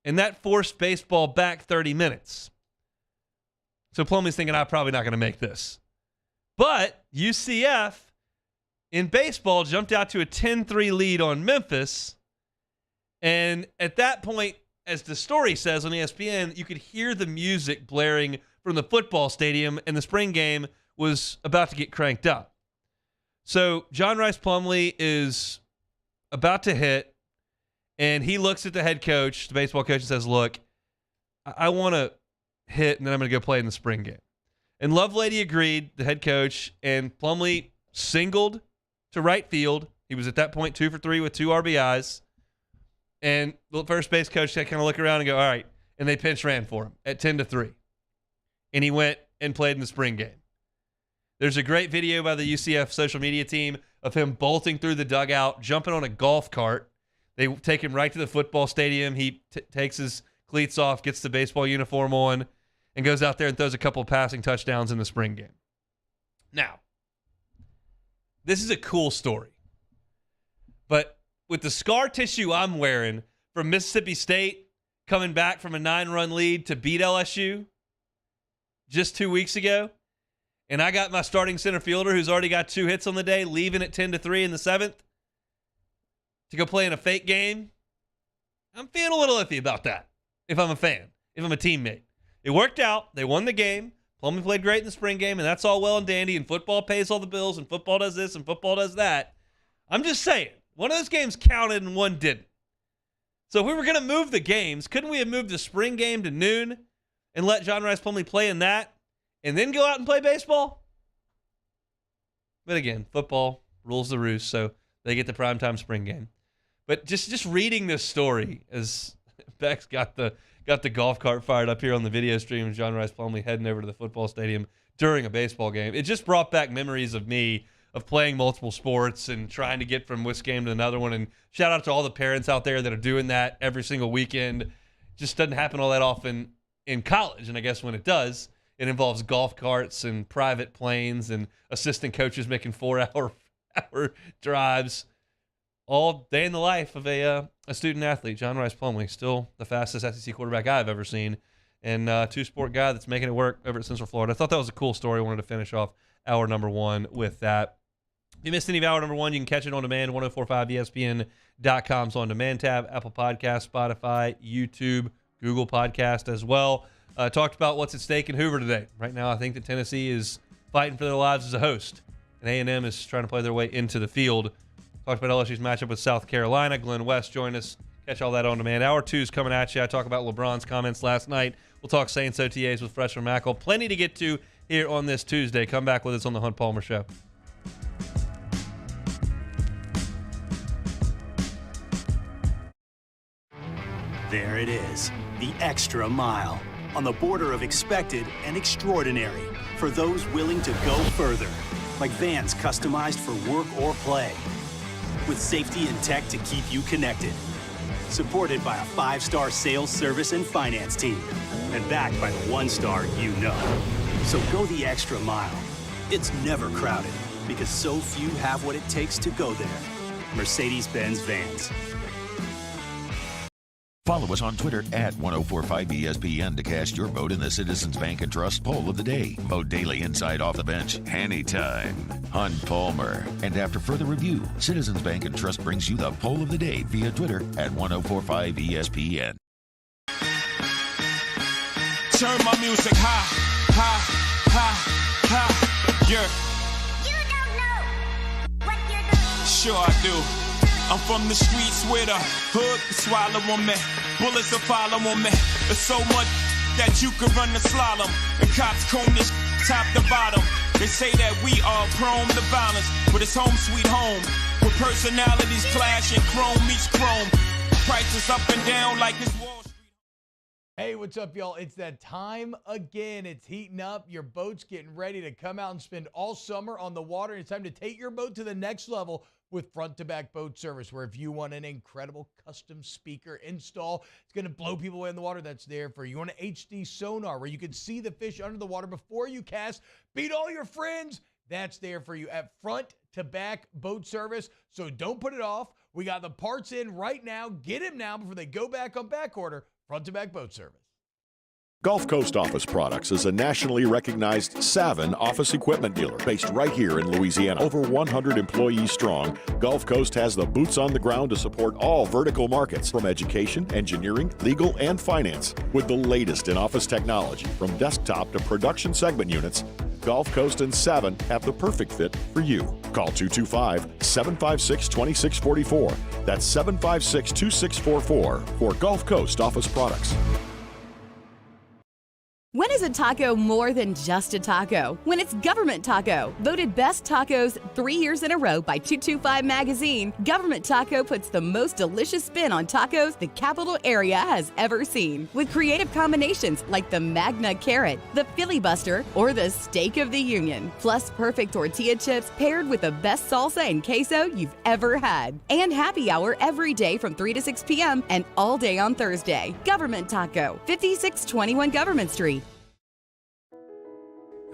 and that forced baseball back 30 minutes. So Plumlee's thinking, I'm probably not going to make this. But UCF in baseball jumped out to a 10-3 lead on Memphis. And at that point, as the story says on ESPN, you could hear the music blaring from the football stadium, and the spring game was about to get cranked up. So John Rice Plumlee is about to hit, and he looks at the head coach, the baseball coach, and says, look, I want to hit, and then I'm going to go play in the spring game. And Lovelady agreed, the head coach, and Plumlee singled to right field. He was at that point 2 for 3 with 2 RBIs. And the first base coach had kind of look around and go, all right. And they pinch ran for him at 10-3. And he went and played in the spring game. There's a great video by the UCF social media team of him bolting through the dugout, jumping on a golf cart. They take him right to the football stadium. He takes his cleats off, gets the baseball uniform on, and goes out there and throws a couple of passing touchdowns in the spring game. Now, this is a cool story. But with the scar tissue I'm wearing from Mississippi State coming back from a 9-run lead to beat LSU just 2 weeks ago, and I got my starting center fielder who's already got 2 hits on the day, leaving at 10-3 in the 7th to go play in a fake game, I'm feeling a little iffy about that if I'm a fan, if I'm a teammate. It worked out. They won the game. Plumlee played great in the spring game, and that's all well and dandy, and football pays all the bills, and football does this, and football does that. I'm just saying, one of those games counted and one didn't. So if we were going to move the games, couldn't we have moved the spring game to noon and let John Rice Plumlee play in that and then go out and play baseball? But again, football rules the roost, so they get the primetime spring game. But just reading this story, as Beck's got the golf cart fired up here on the video stream of John Rice Plumlee heading over to the football stadium during a baseball game. It just brought back memories of me of playing multiple sports and trying to get from this game to another one. And shout out to all the parents out there that are doing that every single weekend. It just doesn't happen all that often in college. And I guess when it does, it involves golf carts and private planes and assistant coaches making 4-hour drives. All day in the life of a student athlete. John Rice Plumlee, still the fastest SEC quarterback I've ever seen, and two-sport guy that's making it work over at Central Florida. I thought that was a cool story. I wanted to finish off hour number one with that. If you missed any of hour number one, you can catch it on demand, 1045ESPN.com's on-demand tab, Apple Podcasts, Spotify, YouTube, Google Podcast as well. Talked about what's at stake in Hoover today. Right now, I think that Tennessee is fighting for their lives as a host, and A&M is trying to play their way into the field. Talked about LSU's matchup with South Carolina. Glenn West joined us. Catch all that on demand. Hour 2 is coming at you. I talk about LeBron's comments last night. We'll talk Saints OTAs with Freshman Mackle. Plenty to get to here on this Tuesday. Come back with us on the Hunt Palmer Show. There it is, the extra mile. On the border of expected and extraordinary. For those willing to go further. Like vans customized for work or play. With safety and tech to keep you connected. Supported by a 5-star sales, service, and finance team. And backed by the 1-star you know. So go the extra mile. It's never crowded because so few have what it takes to go there. Mercedes-Benz Vans. Follow us on Twitter at 1045ESPN to cast your vote in the Citizens Bank and Trust Poll of the Day. Vote daily inside Off the Bench, anytime. Hunt Palmer. And after further review, Citizens Bank and Trust brings you the Poll of the Day via Twitter at 1045ESPN. Turn my music high, high, high, high. Yeah. You don't know what you're doing. Sure I do. I'm from the streets where the hood can swallow on me. Bullets will follow on me. There's so much that you could run the slalom. And cops comb this top to bottom. They say that we are prone to violence, but it's home sweet home. Where personalities clash and chrome meets chrome. Prices up and down like this Wall Street. Hey, what's up, y'all? It's that time again. It's heating up. Your boat's getting ready to come out and spend all summer on the water. It's time to take your boat to the next level with front-to-back boat service, where if you want an incredible custom speaker install, it's going to blow people away in the water, that's there for you. You want an HD sonar where you can see the fish under the water before you cast, beat all your friends, that's there for you at front-to-back boat service. So don't put it off. We got the parts in right now. Get them now before they go back on back order. Front-to-back boat service. Gulf Coast Office Products is a nationally recognized Savin office equipment dealer based right here in Louisiana. Over 100 employees strong, Gulf Coast has the boots on the ground to support all vertical markets from education, engineering, legal, and finance. With the latest in office technology from desktop to production segment units, Gulf Coast and Savin have the perfect fit for you. Call 225-756-2644. That's 756-2644 for Gulf Coast Office Products. When is a taco more than just a taco? When it's Government Taco. Voted best tacos 3 years in a row by 225 Magazine, Government Taco puts the most delicious spin on tacos the capital area has ever seen. With creative combinations like the Magna Carrot, the Filibuster, or the Steak of the Union. Plus perfect tortilla chips paired with the best salsa and queso you've ever had. And happy hour every day from 3 to 6 p.m. and all day on Thursday. Government Taco, 5621 Government Street.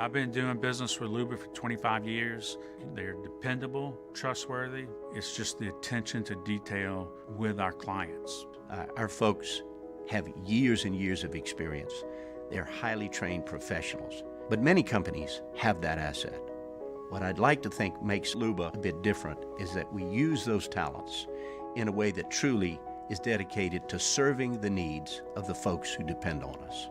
I've been doing business with Luba for 25 years. They're dependable, trustworthy. It's just the attention to detail with our clients. Our folks have years and years of experience. They're highly trained professionals, but many companies have that asset. What I'd like to think makes Luba a bit different is that we use those talents in a way that truly is dedicated to serving the needs of the folks who depend on us.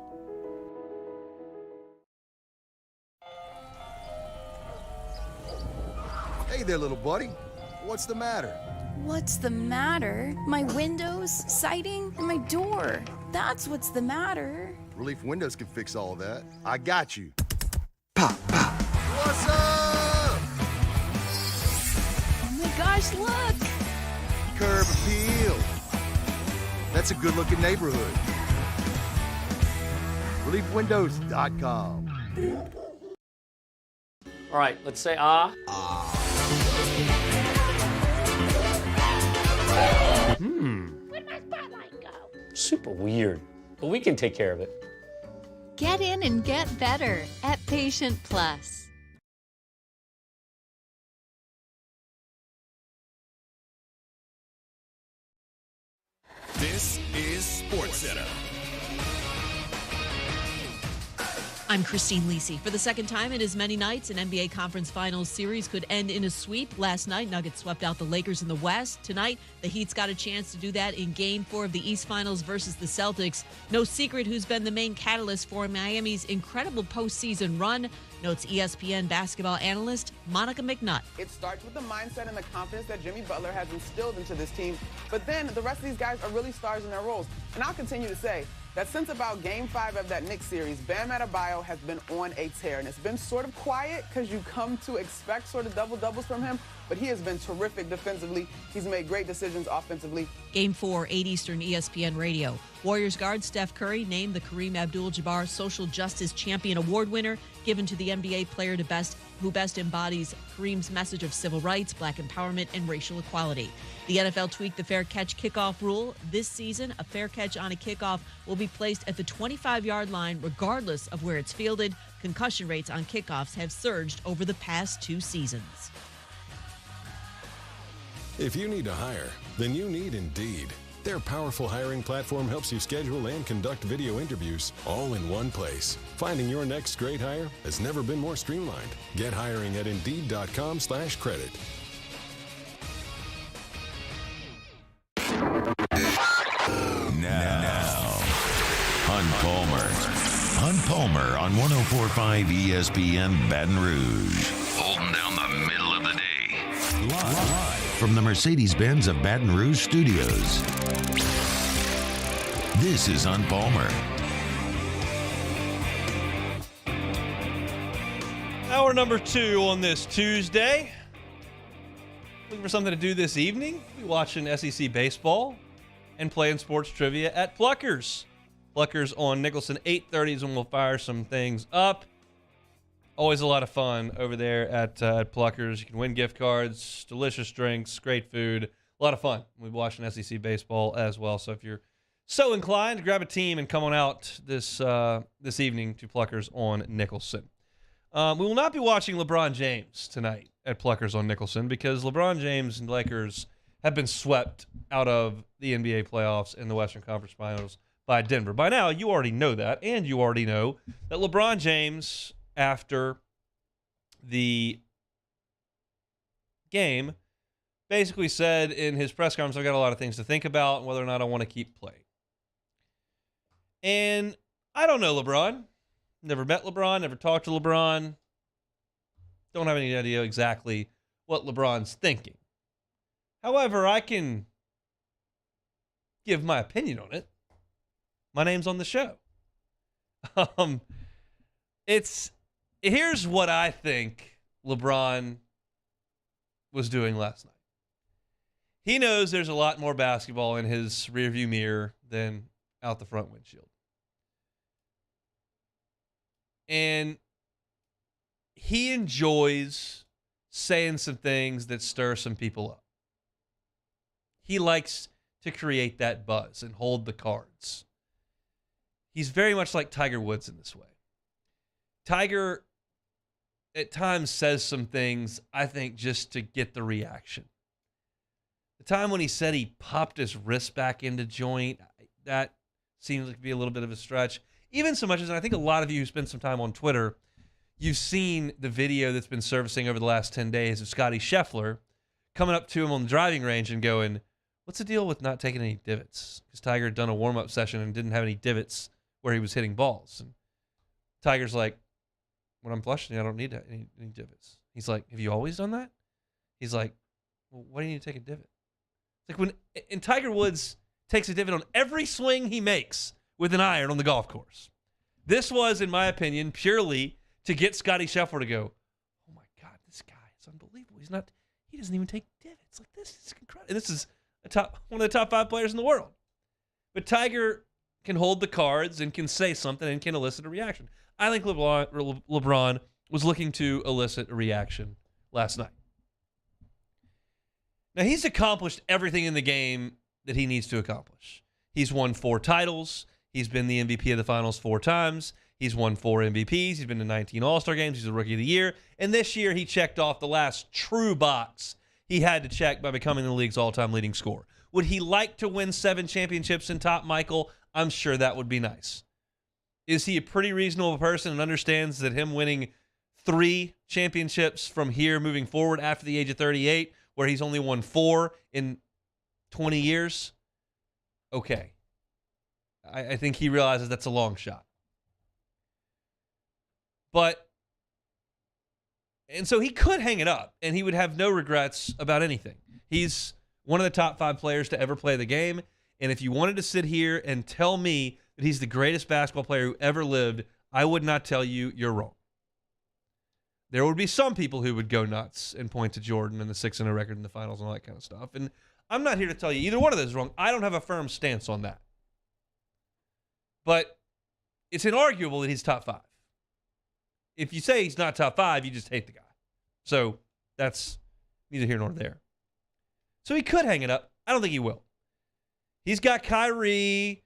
Hey there, little buddy. What's the matter? What's the matter? My windows, siding, and my door. That's what's the matter. Relief Windows can fix all that. I got you. Pop, pop. What's up? Oh my gosh, look! Curb appeal. That's a good-looking neighborhood. ReliefWindows.com. All right, let's say ah. Where'd my spotlight go? Super weird, but we can take care of it. Get in and get better at Patient Plus. This is SportsCenter. I'm Christine Lisi. For the second time in as many nights, an NBA Conference Finals series could end in a sweep. Last night, Nuggets swept out the Lakers in the West. Tonight, the Heat's got a chance to do that in Game 4 of the East Finals versus the Celtics. No secret who's been the main catalyst for Miami's incredible postseason run, notes ESPN basketball analyst Monica McNutt. It starts with the mindset and the confidence that Jimmy Butler has instilled into this team, but then the rest of these guys are really stars in their roles. And I'll continue to say that since about Game 5 of that Knicks series, Bam Adebayo has been on a tear, and it's been sort of quiet because you come to expect sort of double-doubles from him, but he has been terrific defensively. He's made great decisions offensively. Game 4, 8 Eastern, ESPN Radio. Warriors guard Steph Curry named the Kareem Abdul-Jabbar Social Justice Champion Award winner, given to the NBA player who best embodies Kareem's message of civil rights, black empowerment, and racial equality. The NFL tweaked the fair catch kickoff rule. This season, a fair catch on a kickoff will be placed at the 25-yard line regardless of where it's fielded. Concussion rates on kickoffs have surged over the past 2 seasons. If you need to hire, then you need Indeed. Their powerful hiring platform helps you schedule and conduct video interviews all in one place. Finding your next great hire has never been more streamlined. Get hiring at Indeed.com/credit. Now, Hunt Palmer on 104.5 ESPN Baton Rouge. Holding down the middle of the day. Live from the Mercedes-Benz of Baton Rouge studios. This is Hunt Palmer. Hour number 2 on this Tuesday. Looking for something to do this evening? We'll be watching SEC baseball and playing sports trivia at Pluckers. Pluckers on Nicholson, 8:30 is when we'll fire some things up. Always a lot of fun over there at Pluckers. You can win gift cards, delicious drinks, great food. A lot of fun. We've watched SEC baseball as well. So if you're so inclined, grab a team and come on out this evening to Pluckers on Nicholson. We will not be watching LeBron James tonight at Pluckers on Nicholson because LeBron James and Lakers have been swept out of the NBA playoffs in the Western Conference Finals by Denver. By now, you already know that, and you already know that LeBron James, after the game, basically said in his press conference, I've got a lot of things to think about and whether or not I want to keep playing. And I don't know LeBron. Never met LeBron, never talked to LeBron. Don't have any idea exactly what LeBron's thinking. However, I can give my opinion on it. My name's on the show. Here's what I think LeBron was doing last night. He knows there's a lot more basketball in his rearview mirror than out the front windshield. And he enjoys saying some things that stir some people up. He likes to create that buzz and hold the cards. He's very much like Tiger Woods in this way. Tiger, at times, says some things, I think, just to get the reaction. The time when he said he popped his wrist back into joint, that seems like to be a little bit of a stretch. Even so much as, and I think a lot of you who spend some time on Twitter, you've seen the video that's been surfacing over the last 10 days of Scotty Scheffler coming up to him on the driving range and going, what's the deal with not taking any divots? Because Tiger had done a warm-up session and didn't have any divots where he was hitting balls. And Tiger's like, when I'm flushing, I don't need any divots. He's like, have you always done that? He's like, well, why do you need to take a divot? It's like and Tiger Woods takes a divot on every swing he makes with an iron on the golf course. This was, in my opinion, purely to get Scotty Scheffler to go, oh my God, this guy is unbelievable. He doesn't even take divots. Like, this is incredible. And this is one of the top 5 players in the world. But Tiger can hold the cards and can say something and can elicit a reaction. I think LeBron was looking to elicit a reaction last night. Now, he's accomplished everything in the game that he needs to accomplish. He's won 4 titles. He's been the MVP of the finals 4 times. He's won 4 MVPs. He's been to 19 All-Star games. He's a Rookie of the Year. And this year, he checked off the last true box he had to check by becoming the league's all-time leading scorer. Would he like to win 7 championships and top Michael? I'm sure that would be nice. Is he a pretty reasonable person and understands that him winning 3 championships from here moving forward after the age of 38, where he's only won 4 in 20 years? Okay. I think he realizes that's a long shot. And so he could hang it up, and he would have no regrets about anything. He's one of the top 5 players to ever play the game, and if you wanted to sit here and tell me that he's the greatest basketball player who ever lived, I would not tell you you're wrong. There would be some people who would go nuts and point to Jordan and the 6-0 record in the finals and all that kind of stuff, and I'm not here to tell you either one of those is wrong. I don't have a firm stance on that. But it's inarguable that he's top 5. If you say he's not top 5, you just hate the guy. So that's neither here nor there. So he could hang it up. I don't think he will. He's got Kyrie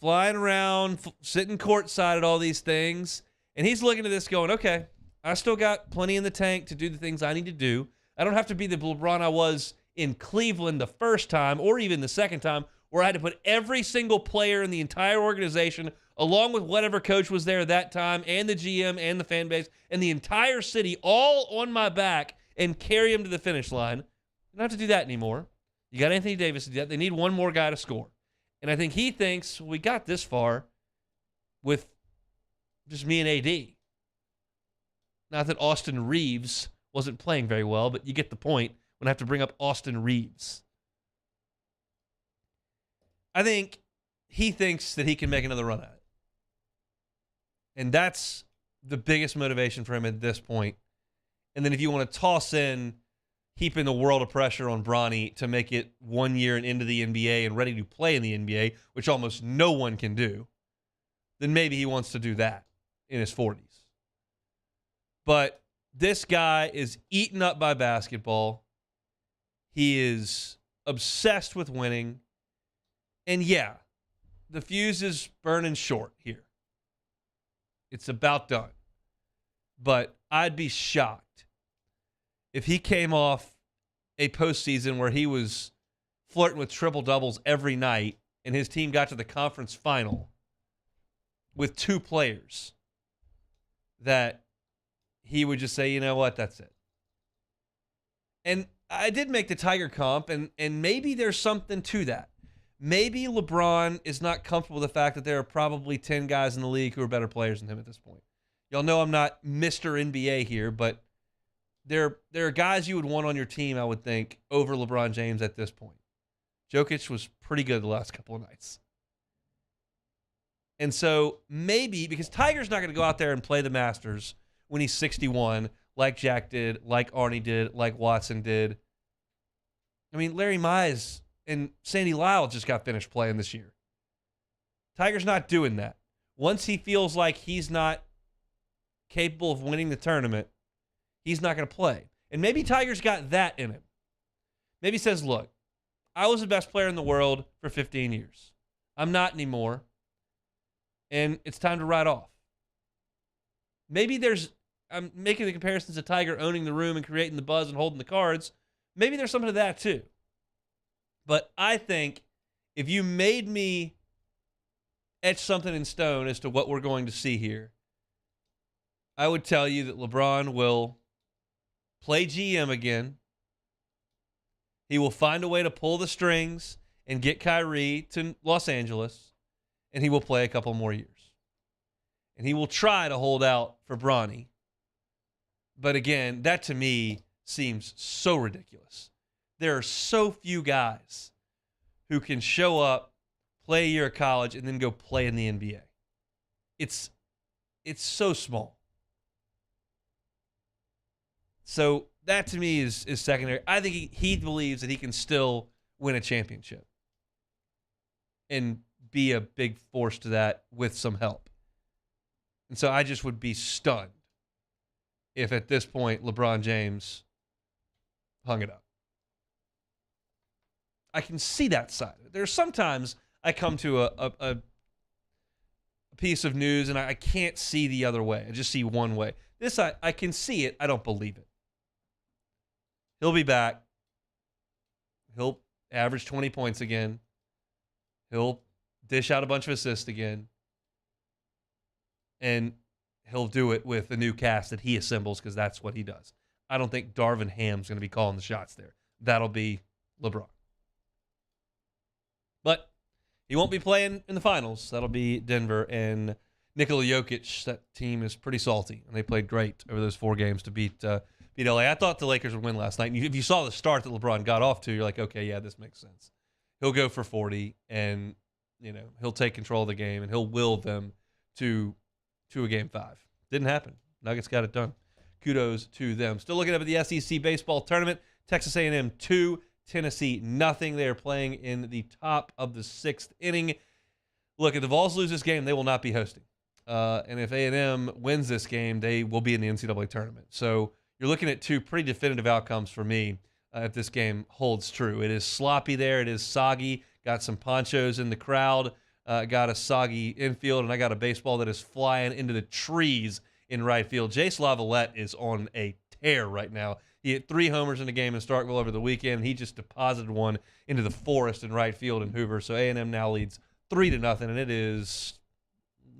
flying around, sitting courtside at all these things, and he's looking at this going, okay, I still got plenty in the tank to do the things I need to do. I don't have to be the LeBron I was in Cleveland the first time or even the second time, where I had to put every single player in the entire organization, along with whatever coach was there at that time, and the GM and the fan base, and the entire city all on my back and carry him to the finish line. You don't have to do that anymore. You got Anthony Davis to do that. They need one more guy to score. And I think he thinks we got this far with just me and AD. Not that Austin Reeves wasn't playing very well, but you get the point when I have to bring up Austin Reeves. I think he thinks that he can make another run at it. And that's the biggest motivation for him at this point. And then if you want to toss in heaping the world of pressure on Bronny to make it 1 year and into the NBA and ready to play in the NBA, which almost no one can do, then maybe he wants to do that in his 40s. But this guy is eaten up by basketball. He is obsessed with winning. And yeah, the fuse is burning short here. It's about done. But I'd be shocked if he came off a postseason where he was flirting with triple-doubles every night and his team got to the conference final with 2 players, that he would just say, you know what, that's it. And I did make the Tiger comp, and maybe there's something to that. Maybe LeBron is not comfortable with the fact that there are probably 10 guys in the league who are better players than him at this point. Y'all know I'm not Mr. NBA here, but there are guys you would want on your team, I would think, over LeBron James at this point. Jokic was pretty good the last couple of nights. And so maybe, because Tiger's not going to go out there and play the Masters when he's 61, like Jack did, like Arnie did, like Watson did. I mean, Larry Mize and Sandy Lyle just got finished playing this year. Tiger's not doing that. Once he feels like he's not capable of winning the tournament, he's not going to play. And maybe Tiger's got that in him. Maybe he says, look, I was the best player in the world for 15 years. I'm not anymore. And it's time to ride off. Maybe I'm making the comparisons to Tiger owning the room and creating the buzz and holding the cards. Maybe there's something to that too. But I think if you made me etch something in stone as to what we're going to see here, I would tell you that LeBron will play GM again. He will find a way to pull the strings and get Kyrie to Los Angeles, and he will play a couple more years. And he will try to hold out for Bronny. But again, that to me seems so ridiculous. There are so few guys who can show up, play a year of college, and then go play in the NBA. It's so small. So that to me is secondary. I think he believes that he can still win a championship and be a big force to that with some help. And so I just would be stunned if at this point LeBron James hung it up. I can see that side. There's sometimes I come to a piece of news and I can't see the other way. I just see one way. This, I can see it. I don't believe it. He'll be back. He'll average 20 points again. He'll dish out a bunch of assists again. And he'll do it with the new cast that he assembles because that's what he does. I don't think Darvin Ham's going to be calling the shots there. That'll be LeBron. But he won't be playing in the finals. That'll be Denver and Nikola Jokic. That team is pretty salty, and they played great over those 4 games to beat LA. I thought the Lakers would win last night. And if you saw the start that LeBron got off to, you're like, okay, yeah, this makes sense. He'll go for 40, and he'll take control of the game, and he'll will them to a Game 5. Didn't happen. Nuggets got it done. Kudos to them. Still looking up at the SEC baseball tournament. Texas A&M 2, Tennessee nothing. They are playing in the top of the 6th inning. Look, if the Vols lose this game, they will not be hosting. And if A&M wins this game, they will be in the NCAA tournament. So you're looking at 2 pretty definitive outcomes for me if this game holds true. It is sloppy there. It is soggy. Got some ponchos in the crowd. Got a soggy infield, and I got a baseball that is flying into the trees in right field. Jace Lavalette is on a tear right now. He hit 3 homers in a game in Starkville over the weekend, and he just deposited one into the forest in right field in Hoover. So A&M now leads 3-0, and it is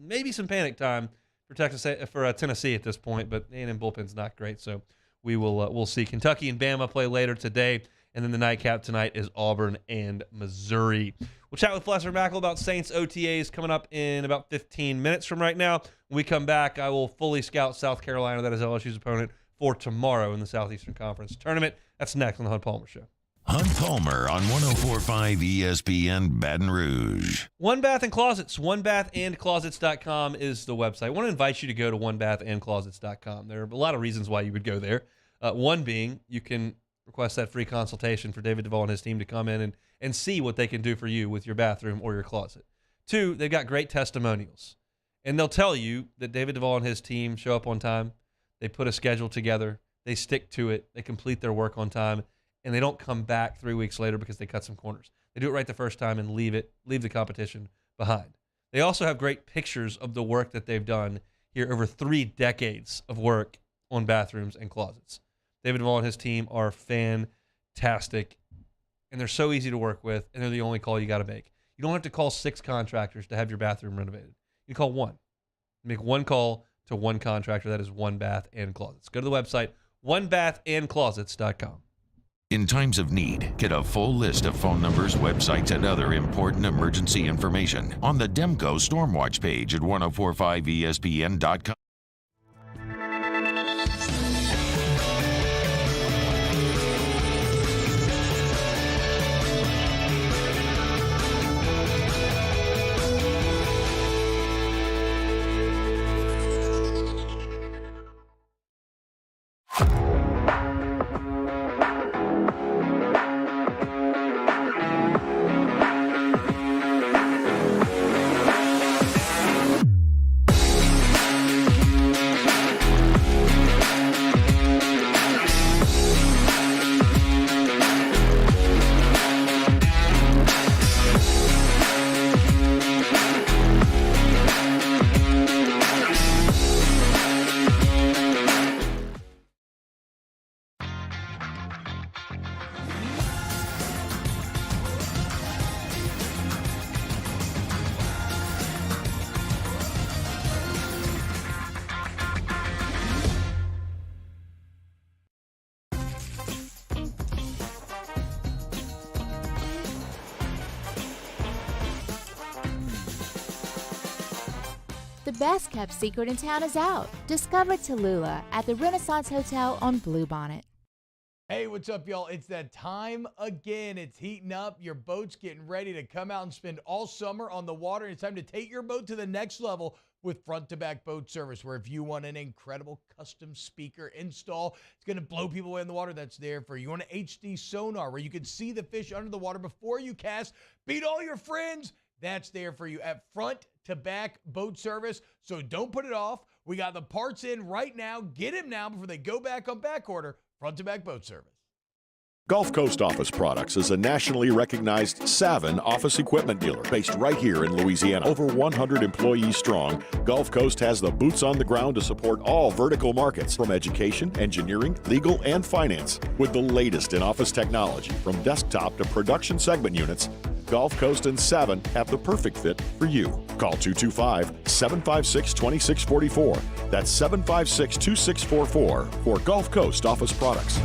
maybe some panic time for Tennessee at this point, but A&M bullpen's not great, so we'll see. Kentucky and Bama play later today, and then the nightcap tonight is Auburn and Missouri. We'll chat with Flesser Mackel about Saints OTAs coming up in about 15 minutes from right now. When we come back, I will fully scout South Carolina. That is LSU's opponent for tomorrow in the Southeastern Conference Tournament. That's next on the Hunt Palmer Show. Hunt Palmer on 104.5 ESPN Baton Rouge. One Bath and Closets. OneBathAndClosets.com is the website. I want to invite you to go to OneBathAndClosets.com. There are a lot of reasons why you would go there. One being you can request that free consultation for David Duvall and his team to come in and see what they can do for you with your bathroom or your closet. 2, they've got great testimonials. And they'll tell you that David Duvall and his team show up on time. They put a schedule together. They stick to it. They complete their work on time. And they don't come back 3 weeks later because they cut some corners. They do it right the first time and leave the competition behind. They also have great pictures of the work that they've done here over 3 decades of work on bathrooms and closets. David Duvall and his team are fantastic, and they're so easy to work with, and they're the only call you got to make. You don't have to call 6 contractors to have your bathroom renovated. You call 1. Make 1 call to 1 contractor. That is One Bath and Closets. Go to the website, OneBathAndClosets.com. In times of need, get a full list of phone numbers, websites, and other important emergency information on the Demco Stormwatch page at 1045ESPN.com. The best kept secret in town is out. Discover Tallulah at the Renaissance Hotel on Bluebonnet. Hey, what's up, y'all? It's that time again. It's heating up. Your boat's getting ready to come out and spend all summer on the water. It's time to take your boat to the next level with front-to-back boat service, where if you want an incredible custom speaker install, it's going to blow people away in the water, that's there for you. You want an HD sonar where you can see the fish under the water before you cast, beat all your friends, that's there for you at Front back-to-back boat service. So don't put it off. We got the parts in right now. Get him now before they go back on back order. Front-to-back boat service. Gulf Coast Office Products is a nationally recognized Savin office equipment dealer based right here in Louisiana. Over 100 employees strong, Gulf Coast has the boots on the ground to support all vertical markets from education, engineering, legal, and finance. With the latest in office technology from desktop to production segment units, Gulf Coast and Savin have the perfect fit for you. Call 225-756-2644. That's 756-2644 for Gulf Coast Office Products.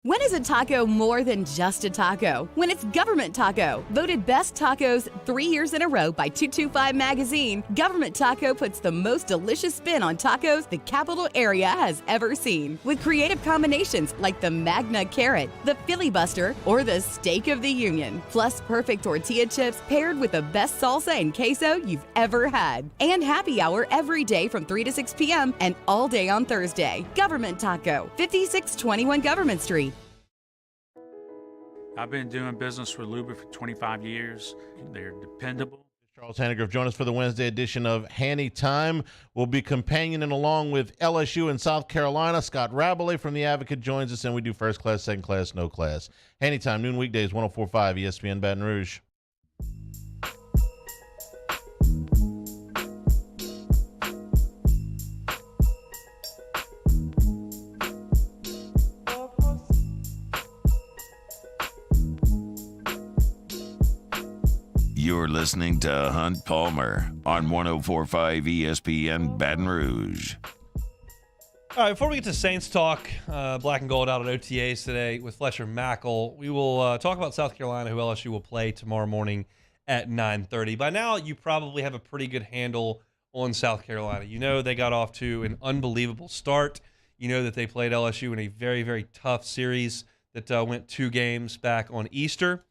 When is a taco more than just a taco? When it's Government Taco. Voted best tacos 3 years in a row by 225 Magazine, Government Taco puts the most delicious spin on tacos the capital area has ever seen. With creative combinations like the Magna Carrot, the Filibuster, or the Steak of the Union. Plus perfect tortilla chips paired with the best salsa and queso you've ever had. And happy hour every day from 3 to 6 p.m. and all day on Thursday. Government Taco, 5621 Government Street. I've been doing business with Luba for 25 years. They're dependable. Charles Hannigrove, join us for the Wednesday edition of Hanny Time. We'll be companioning along with LSU in South Carolina. Scott Rabelais from The Advocate joins us, and we do first class, second class, no class. Hanny Time, noon weekdays, 104.5 ESPN Baton Rouge. You're listening to Hunt Palmer on 104.5 ESPN Baton Rouge. All right, before we get to Saints talk, black and gold out at OTAs today with Fletcher Mackel, we will talk about South Carolina, who LSU will play tomorrow morning at 9:30. By now, you probably have a pretty good handle on South Carolina. You know they got off to an unbelievable start. You know that they played LSU in a very, very tough series that went 2 games back on Easter.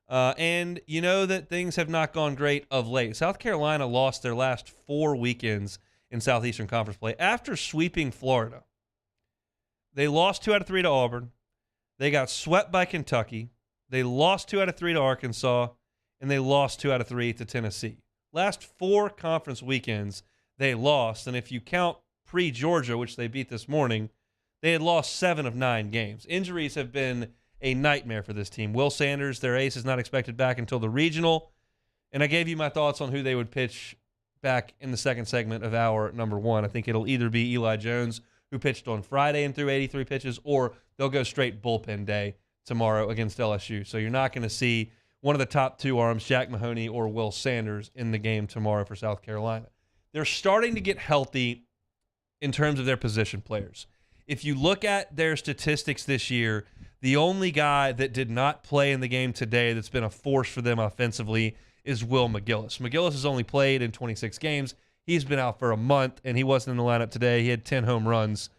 And you know that things have not gone great of late. South Carolina lost their last 4 weekends in Southeastern Conference play after sweeping Florida. They lost 2 out of 3 to Auburn. They got swept by Kentucky. They lost 2 out of 3 to Arkansas. And they lost 2 out of 3 to Tennessee. Last 4 conference weekends, they lost. And if you count pre-Georgia, which they beat this morning, they had lost 7 of 9 games. Injuries have been a nightmare for this team. Will Sanders, their ace, is not expected back until the regional. And I gave you my thoughts on who they would pitch back in the second segment of hour number 1. I think it'll either be Eli Jones, who pitched on Friday and threw 83 pitches, or they'll go straight bullpen day tomorrow against LSU. So you're not going to see one of the top 2 arms, Jack Mahoney or Will Sanders, in the game tomorrow for South Carolina. They're starting to get healthy in terms of their position players. If you look at their statistics this year, the only guy that did not play in the game today that's been a force for them offensively is Will McGillis. McGillis has only played in 26 games. He's been out for a month, and he wasn't in the lineup today. He had 10 home runs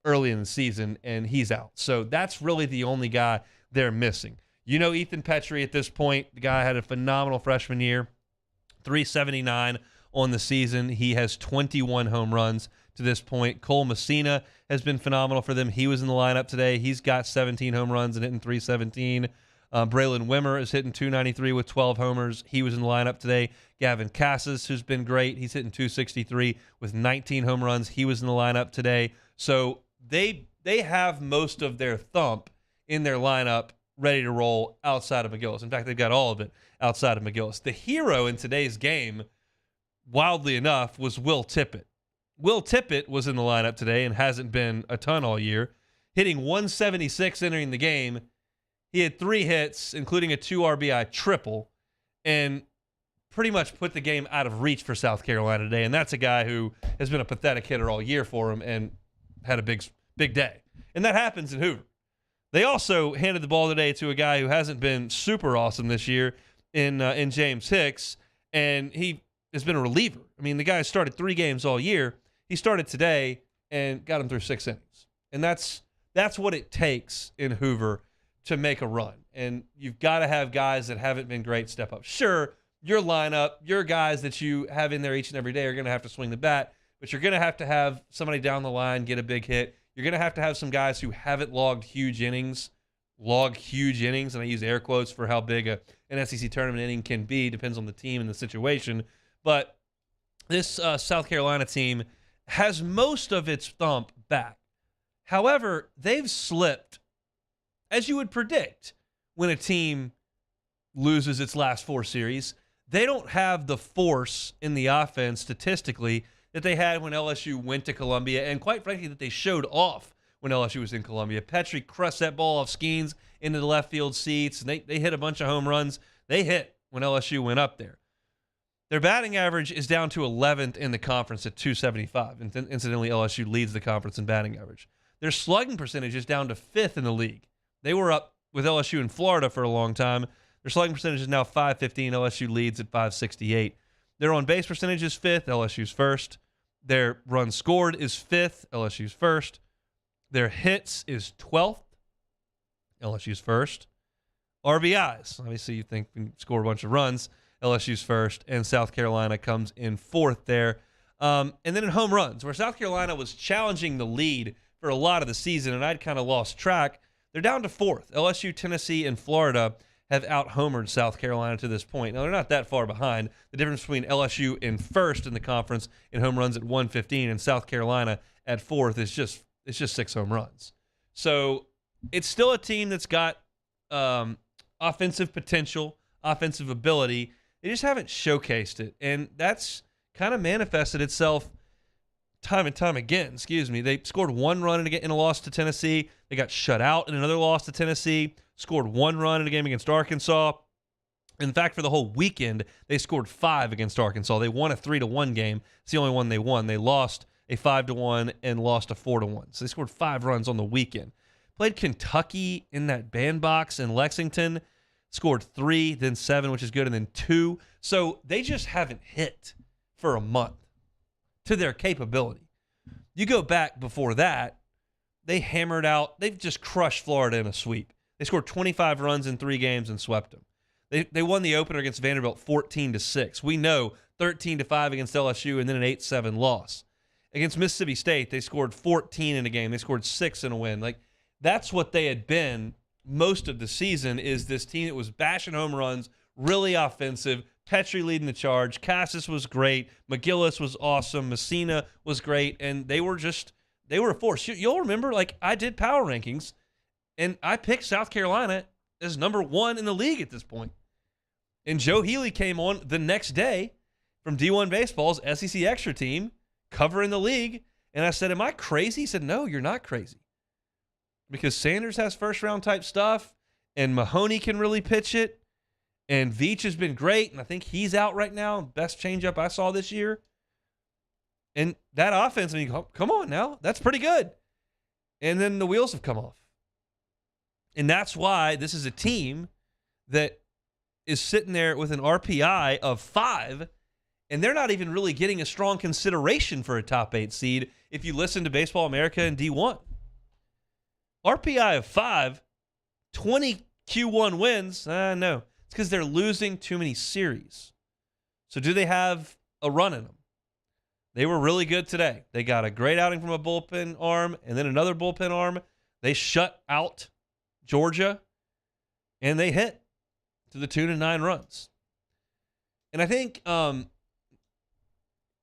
early in the season, and he's out. So that's really the only guy they're missing. You know Ethan Petrie at this point. The guy had a phenomenal freshman year, 379 on the season. He has 21 home runs to this point. Cole Messina has been phenomenal for them. He was in the lineup today. He's got 17 home runs and hitting 317. Braylon Wimmer is hitting 293 with 12 homers. He was in the lineup today. Gavin Casas, who's been great, he's hitting 263 with 19 home runs. He was in the lineup today. So they have most of their thump in their lineup ready to roll outside of McGillis. In fact, they've got all of it outside of McGillis. The hero in today's game, wildly enough, was Will Tippett. Will Tippett was in the lineup today and hasn't been a ton all year, hitting 176 entering the game. He had 3 hits, including a 2 RBI triple, and pretty much put the game out of reach for South Carolina today. And that's a guy who has been a pathetic hitter all year for him and had a big day. And that happens in Hoover. They also handed the ball today to a guy who hasn't been super awesome this year in James Hicks, and he has been a reliever. I mean, the guy started 3 games all year. He started today and got him through 6 innings. And that's what it takes in Hoover to make a run. And you've got to have guys that haven't been great step up. Sure, your lineup, your guys that you have in there each and every day are going to have to swing the bat, but you're going to have somebody down the line get a big hit. You're going to have some guys who haven't logged huge innings log huge innings, and I use air quotes for how big an SEC tournament inning can be. Depends on the team and the situation. But this South Carolina team has most of its thump back. However, they've slipped, as you would predict, when a team loses its last 4 series. They don't have the force in the offense statistically that they had when LSU went to Columbia, and quite frankly that they showed off when LSU was in Columbia. Petrie crushed that ball off Skeens into the left field seats, and they hit a bunch of home runs. They hit when LSU went up there. Their batting average is down to 11th in the conference at 275. And incidentally, LSU leads the conference in batting average. Their slugging percentage is down to 5th in the league. They were up with LSU in Florida for a long time. Their slugging percentage is now 515. LSU leads at 568. Their on-base percentage is 5th. LSU's first. Their runs scored is 5th. LSU's first. Their hits is 12th. LSU's first. RBIs. Obviously, you think we score a bunch of runs. LSU's first. And South Carolina comes in 4th there. And then in home runs, where South Carolina was challenging the lead for a lot of the season, and I'd kind of lost track, they're down to 4th. LSU, Tennessee, and Florida have out-homered South Carolina to this point. Now, they're not that far behind. The difference between LSU in first in the conference in home runs at 115 and South Carolina at 4th is just 6 home runs. So it's still a team that's got offensive potential, offensive ability. They just haven't showcased it, and that's kind of manifested itself time and time again. They scored 1 run in a loss to Tennessee. They got shut out in another loss to Tennessee. Scored 1 run in a game against Arkansas. In fact, for the whole weekend, they scored 5 against Arkansas. They won a 3-1 game. It's the only one they won. They lost a 5-1 and lost a 4-1. So they scored 5 runs on the weekend. Played Kentucky in that bandbox in Lexington. Scored 3, then 7, which is good, and then 2. So they just haven't hit for a month to their capability. You go back before that, they've just crushed Florida in a sweep. They scored 25 runs in 3 games and swept them. They won the opener against Vanderbilt 14-6. We know 13-5 against LSU and then an 8-7 loss. Against Mississippi State, they scored 14 in a game. They scored 6 in a win. That's what they had been most of the season, is this team that was bashing home runs, really offensive. Petrie leading the charge. Cassis was great. McGillis was awesome. Messina was great. And they were a force. You'll remember, I did power rankings, and I picked South Carolina as number 1 in the league at this point. And Joe Healy came on the next day from D1 Baseball's SEC Extra team, covering the league. And I said, am I crazy? He said, no, you're not crazy. Because Sanders has first-round type stuff, and Mahoney can really pitch it, and Veach has been great, and I think he's out right now. Best changeup I saw this year. And that offense, come on now. That's pretty good. And then the wheels have come off. And that's why this is a team that is sitting there with an RPI of 5, and they're not even really getting a strong consideration for a top 8 seed if you listen to Baseball America and D1. RPI of 5, 20 Q1 wins? No. It's because they're losing too many series. So do they have a run in them? They were really good today. They got a great outing from a bullpen arm and then another bullpen arm. They shut out Georgia, and they hit to the tune of 9 runs. And I think a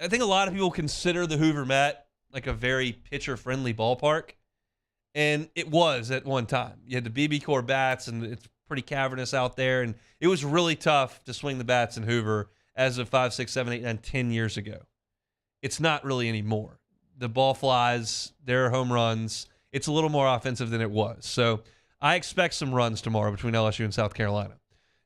lot of people consider the Hoover Met like a very pitcher-friendly ballpark, and it was at one time. You had the BB Core bats, and it's pretty cavernous out there, and it was really tough to swing the bats in Hoover as of 5, 6, 7, 8, 9, 10 years ago. It's not really anymore. The ball flies, there are home runs. It's a little more offensive than it was. So I expect some runs tomorrow between LSU and South Carolina.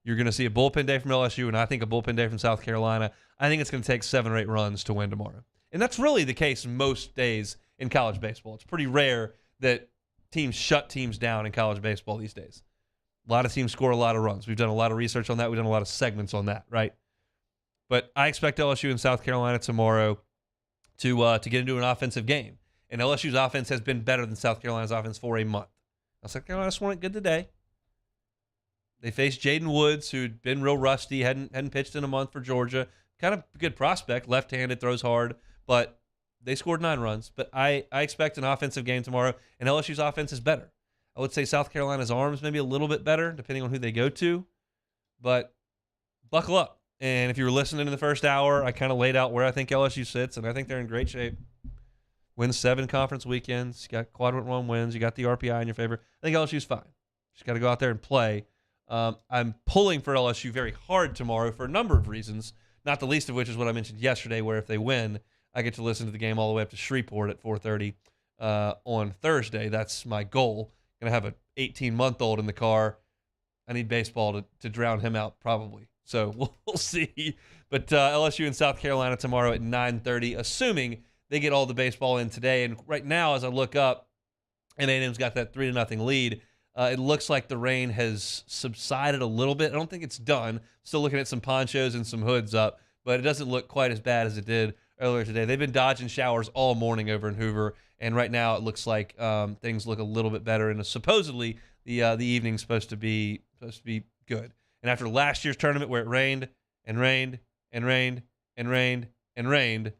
You're going to see a bullpen day from LSU, and I think a bullpen day from South Carolina. I think it's going to take 7 or 8 runs to win tomorrow. And that's really the case most days in college baseball. It's pretty rare that teams shut teams down in college baseball these days. A lot of teams score a lot of runs. We've done a lot of research on that. We've done a lot of segments on that, right? But I expect LSU and South Carolina tomorrow to get into an offensive game. And LSU's offense has been better than South Carolina's offense for a month. Now, South Carolina swung it good today. They faced Jaden Woods, who'd been real rusty, hadn't pitched in a month for Georgia. Kind of a good prospect, left-handed, throws hard, but they scored 9 runs. But I expect an offensive game tomorrow, and LSU's offense is better. I would say South Carolina's arms maybe a little bit better, depending on who they go to. But buckle up. And if you were listening in the first hour, I kind of laid out where I think LSU sits, and I think they're in great shape. Win 7 conference weekends. You got quadrant 1 wins. You got the RPI in your favor. I think LSU's fine. Just got to go out there and play. I'm pulling for LSU very hard tomorrow for a number of reasons, not the least of which is what I mentioned yesterday, where if they win, I get to listen to the game all the way up to Shreveport at 4:30 on Thursday. That's my goal. Going to have an 18-month-old in the car. I need baseball to drown him out probably. So we'll see. But LSU and South Carolina tomorrow at 9:30, assuming they get all the baseball in today. And right now, as I look up, and A&M's got that 3-0 lead, it looks like the rain has subsided a little bit. I don't think it's done. Still looking at some ponchos and some hoods up, but it doesn't look quite as bad as it did earlier today. They've been dodging showers all morning over in Hoover, and right now it looks like things look a little bit better. And supposedly the evening's supposed to be good. And after last year's tournament where it rained and rained and rained and rained and rained,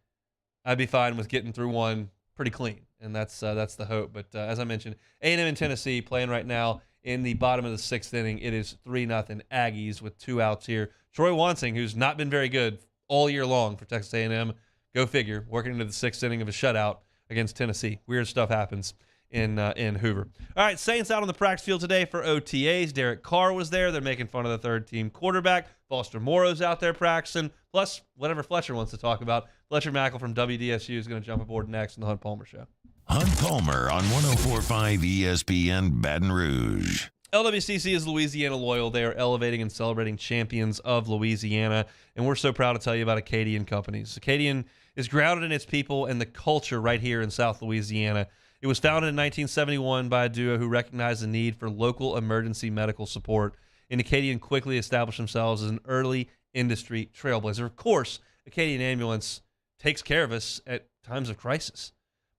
I'd be fine with getting through one pretty clean. And that's the hope. But as I mentioned, A&M and Tennessee playing right now in the bottom of the 6th inning. It is 3-0 Aggies with 2 outs here. Troy Wansing, who's not been very good all year long for Texas A&M, go figure, working into the 6th inning of a shutout against Tennessee. Weird stuff happens in Hoover. All right, Saints out on the practice field today for OTAs. Derek Carr was there. They're making fun of the third-team quarterback. Foster Morrow's out there practicing. Plus, whatever Fletcher wants to talk about. Fletcher Mackel from WDSU is going to jump aboard next in the Hunt Palmer Show. Hunt Palmer on 104.5 ESPN Baton Rouge. LWCC is Louisiana Loyal. They are elevating and celebrating champions of Louisiana, and we're so proud to tell you about Acadian Companies. Acadian is grounded in its people and the culture right here in South Louisiana. It was founded in 1971 by a duo who recognized the need for local emergency medical support, and Acadian quickly established themselves as an early industry trailblazer. Of course, Acadian Ambulance takes care of us at times of crisis,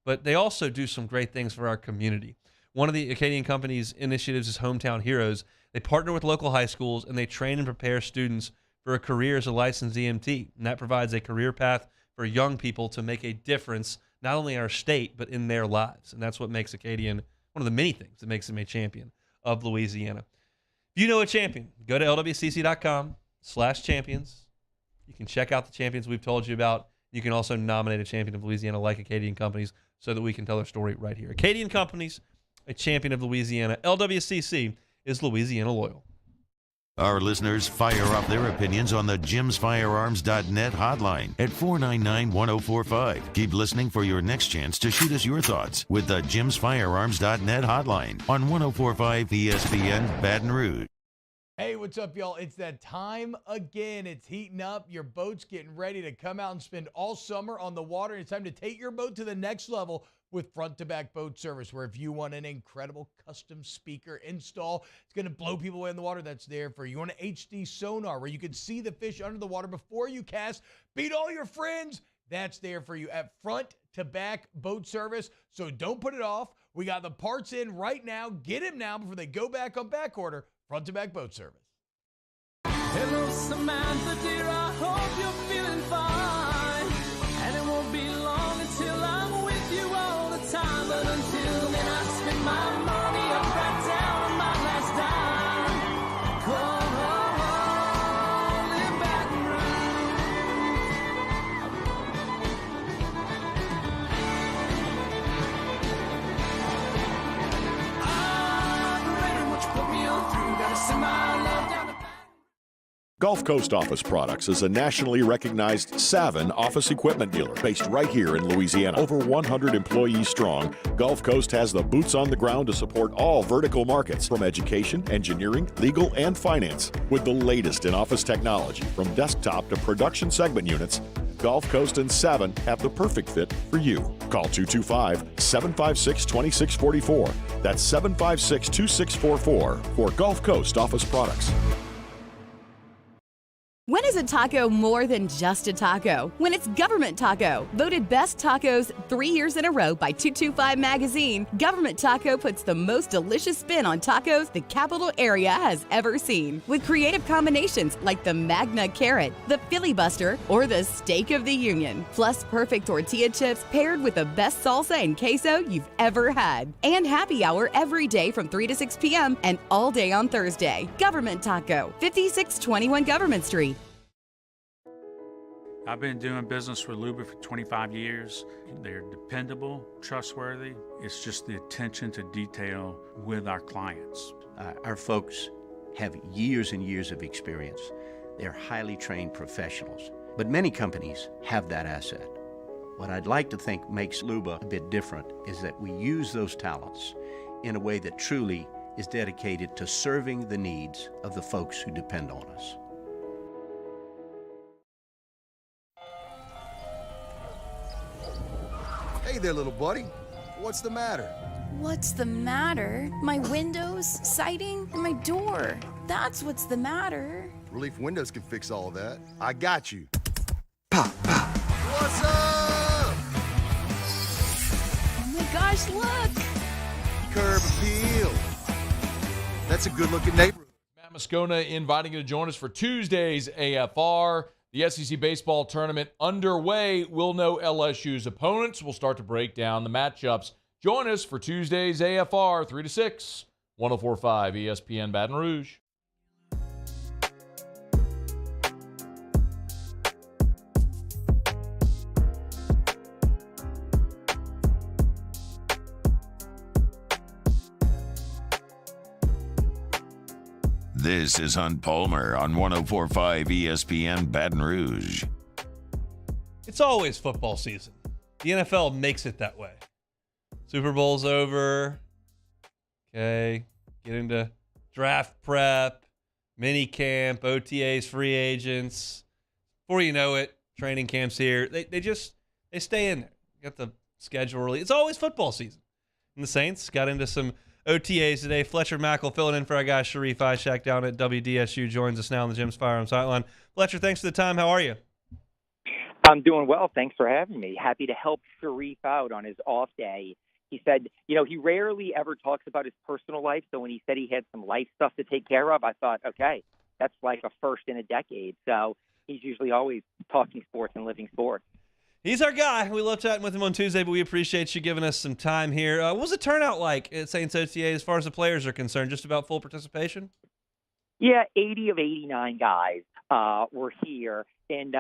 but they also do some great things for our community. One of the Acadian Company's initiatives is Hometown Heroes. They partner with local high schools, and they train and prepare students for a career as a licensed EMT, and that provides a career path for young people to make a difference, not only in our state, but in their lives. And that's what makes Acadian one of the many things that makes them a champion of Louisiana. If you know a champion, go to lwcc.com/champions. You can check out the champions we've told you about. You can also nominate a champion of Louisiana like Acadian Companies so that we can tell their story right here. Acadian Companies, a champion of Louisiana. LWCC is Louisiana Loyal. Our listeners fire off their opinions on the jimsfirearms.net hotline at 499-1045. Keep listening for your next chance to shoot us your thoughts with the jimsfirearms.net hotline on 104.5 ESPN Baton Rouge. Hey, what's up, y'all? It's that time again. It's heating up. Your boat's getting ready to come out and spend all summer on the water. It's time to take your boat to the next level with front-to-back boat service, where if you want an incredible custom speaker install, it's going to blow people away in the water, that's there for you. You want an HD sonar where you can see the fish under the water before you cast, beat all your friends, that's there for you at front-to-back boat service. So don't put it off. We got the parts in right now. Get them now before they go back on back order. Front-to-back boat service. Hello, Samantha, dear, I hope you're feeling fine. And it won't be long until I'm with you all the time. But until then, I spend my money up right down on my last dime. Come on, live Baton Rouge. I'm ready, what you put me on through. Gotta send my love down to Gulf Coast Office Products is a nationally recognized Savin office equipment dealer based right here in Louisiana. Over 100 employees strong, Gulf Coast has the boots on the ground to support all vertical markets, from education, engineering, legal, and finance. With the latest in office technology, from desktop to production segment units, Gulf Coast and Savin have the perfect fit for you. Call 225-756-2644. That's 756-2644 for Gulf Coast Office Products. When is a taco more than just a taco when it's Government Taco? Voted best tacos 3 years in a row by 225 Magazine, Government Taco puts the most delicious spin on tacos the capital area has ever seen. With creative combinations like the Magna Carrot, the Filibuster, or the Steak of the Union. Plus perfect tortilla chips paired with the best salsa and queso you've ever had. And happy hour every day from 3 to 6 p.m. and all day on Thursday. Government Taco, 5621 Government Street. I've been doing business with Luba for 25 years. They're dependable, trustworthy. It's just the attention to detail with our clients. Our folks have years and years of experience. They're highly trained professionals, but many companies have that asset. What I'd like to think makes Luba a bit different is that we use those talents in a way that truly is dedicated to serving the needs of the folks who depend on us. Hey there, little buddy. What's the matter? What's the matter? My windows, siding, and my door. That's what's the matter. Relief Windows can fix all of that. I got you. Pop, pop. What's up? Oh my gosh, look! Curb appeal. That's a good-looking neighborhood. Matt Moscona inviting you to join us for Tuesday's AFR. The SEC baseball tournament underway. We'll know LSU's opponents. We'll start to break down the matchups. Join us for Tuesday's AFR, 3 to 6, 104.5 ESPN Baton Rouge. This is Hunt Palmer on 104.5 ESPN Baton Rouge. It's always football season. The NFL makes it that way. Super Bowl's over. Okay. Get into draft prep, mini camp, OTAs, free agents. Before you know it, training camp's here. They stay in there. Got the schedule release. It's always football season. And the Saints got into some OTAs today. Fletcher Mackel filling in for our guy Sharif Ishak down at WDSU joins us now on the Jim's Firearms Hotline. Fletcher, thanks for the time. How are you? I'm doing well. Thanks for having me. Happy to help Sharif out on his off day. He said, he rarely ever talks about his personal life. So when he said he had some life stuff to take care of, I thought, okay, that's like a first in a decade. So he's usually always talking sports and living sports. He's our guy. We love chatting with him on Tuesday, but we appreciate you giving us some time here. What was the turnout like at Saints OTA as far as the players are concerned? Just about full participation? Yeah, 80 of 89 guys were here. And,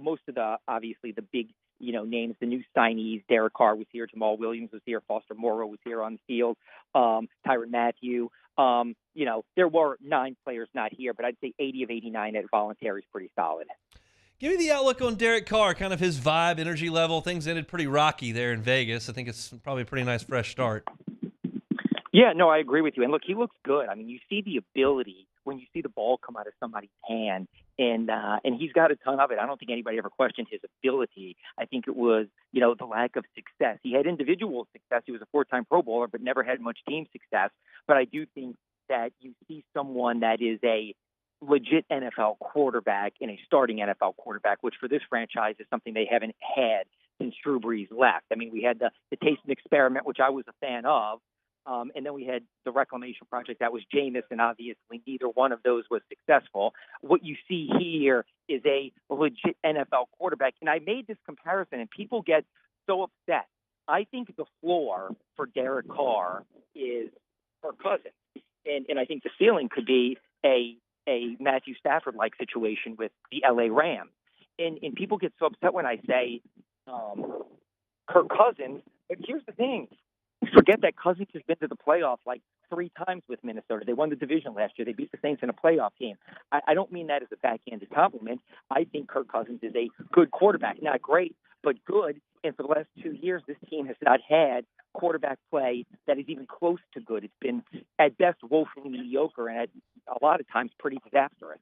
most of obviously the big, names, the new signees, Derek Carr was here, Jamal Williams was here, Foster Moreau was here on the field, Tyrann Mathieu. There were 9 players not here, but I'd say 80 of 89 at voluntary is pretty solid. Give me the outlook on Derek Carr, kind of his vibe, energy level. Things ended pretty rocky there in Vegas. I think it's probably a pretty nice fresh start. Yeah, no, I agree with you. And look, he looks good. I mean, you see the ability when you see the ball come out of somebody's hand, and he's got a ton of it. I don't think anybody ever questioned his ability. I think it was, the lack of success. He had individual success. He was a 4-time Pro Bowler, but never had much team success. But I do think that you see someone that is a legit NFL quarterback and a starting NFL quarterback, which for this franchise is something they haven't had since Drew Brees left. I mean, we had the Taysom experiment, which I was a fan of, and then we had the Reclamation Project that was Jameis, and obviously neither one of those was successful. What you see here is a legit NFL quarterback, and I made this comparison, and people get so upset. I think the floor for Derek Carr is Kirk Cousins, and I think the ceiling could be a Matthew Stafford-like situation with the LA Rams. And people get so upset when I say Kirk Cousins, but here's the thing. Forget that Cousins has been to the playoffs like 3 times with Minnesota. They won the division last year. They beat the Saints in a playoff game. I don't mean that as a backhanded compliment. I think Kirk Cousins is a good quarterback. Not great, but good. And for the last 2 years, this team has not had quarterback play that is even close to good. It's been, at best, woefully mediocre and at a lot of times pretty disastrous.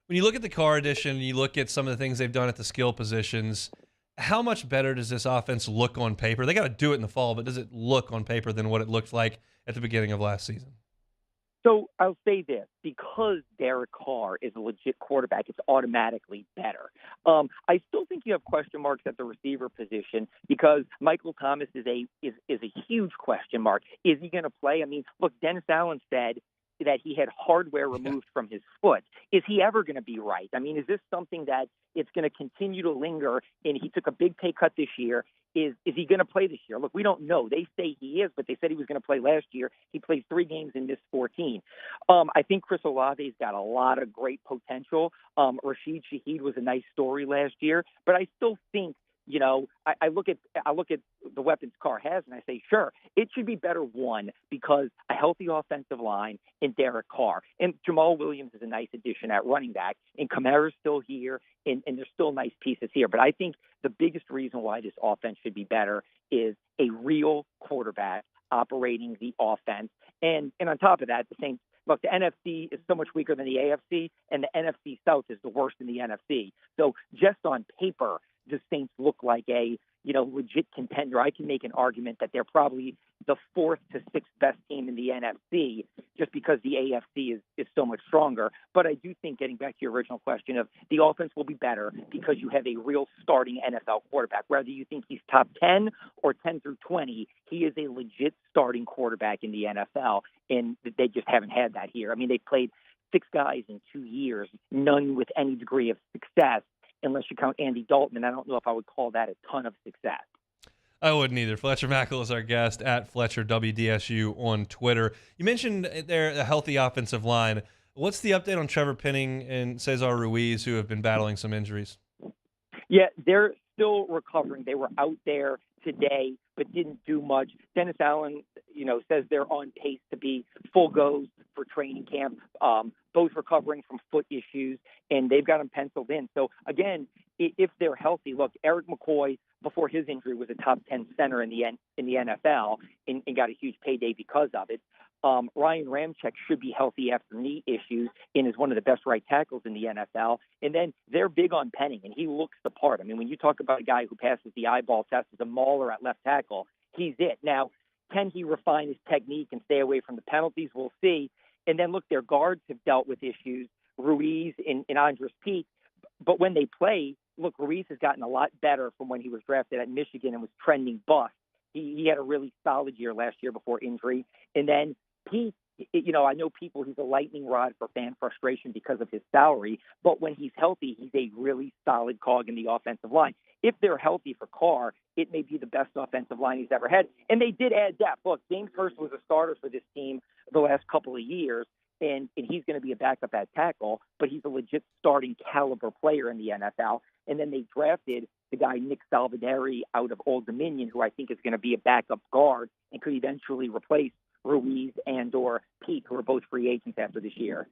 When you look at the Carr edition, you look at some of the things they've done at the skill positions, how much better does this offense look on paper? They got to do it in the fall, but does it look on paper than what it looked like at the beginning of last season? So I'll say this, because Derek Carr is a legit quarterback, it's automatically better. I still think you have question marks at the receiver position because Michael Thomas is a huge question mark. Is he going to play? I mean, look, Dennis Allen said that he had hardware removed from his foot. Is he ever going to be right? I mean, is this something that it's going to continue to linger? And he took a big pay cut this year. Is he going to play this year? Look, we don't know. They say he is, but they said he was going to play last year. He played 3 games and missed 14. I think Chris Olave's got a lot of great potential. Rashid Shaheed was a nice story last year, but I still think, I look at the weapons Carr has, and I say, sure, it should be better one because a healthy offensive line and Derek Carr and Jamal Williams is a nice addition at running back, and Kamara's still here, and there's still nice pieces here. But I think the biggest reason why this offense should be better is a real quarterback operating the offense, and on top of that, the Saints. Look, the NFC is so much weaker than the AFC, and the NFC South is the worst in the NFC. So just on paper, the Saints look like a legit contender. I can make an argument that they're probably the 4th to 6th best team in the NFC just because the AFC is so much stronger. But I do think, getting back to your original question, of the offense will be better because you have a real starting NFL quarterback. Whether you think he's top 10 or 10 through 20, he is a legit starting quarterback in the NFL, and they just haven't had that here. I mean, they played 6 guys in 2 years, none with any degree of success, unless you count Andy Dalton, and I don't know if I would call that a ton of success. I wouldn't either. Fletcher Mackel is our guest at Fletcher WDSU on Twitter. You mentioned they're a healthy offensive line. What's the update on Trevor Penning and Cesar Ruiz, who have been battling some injuries? Yeah, they're still recovering. They were out there today, but didn't do much. Dennis Allen, says they're on pace to be full goes for training camp, both recovering from foot issues, and they've got them penciled in. So, again, if they're healthy, look, Eric McCoy, before his injury, was a top 10 center in the NFL and got a huge payday because of it. Ryan Ramczyk should be healthy after knee issues and is one of the best right tackles in the NFL. And then they're big on Penning, and he looks the part. I mean, when you talk about a guy who passes the eyeball test as a mauler at left tackle, he's it. Now, can he refine his technique and stay away from the penalties? We'll see. And then, look, their guards have dealt with issues, Ruiz and Andres Pete. But when they play, look, Ruiz has gotten a lot better from when he was drafted at Michigan and was trending bust. He had a really solid year last year before injury. And then Pete, I know he's a lightning rod for fan frustration because of his salary, but when he's healthy, he's a really solid cog in the offensive line. If they're healthy for Carr, it may be the best offensive line he's ever had. And they did add depth. Look, James Hurst was a starter for this team the last couple of years, and he's going to be a backup at tackle, but he's a legit starting caliber player in the NFL. And then they drafted the guy Nick Salvaderi out of Old Dominion, who I think is going to be a backup guard and could eventually replace Ruiz and/or Pete, who are both free agents after this year.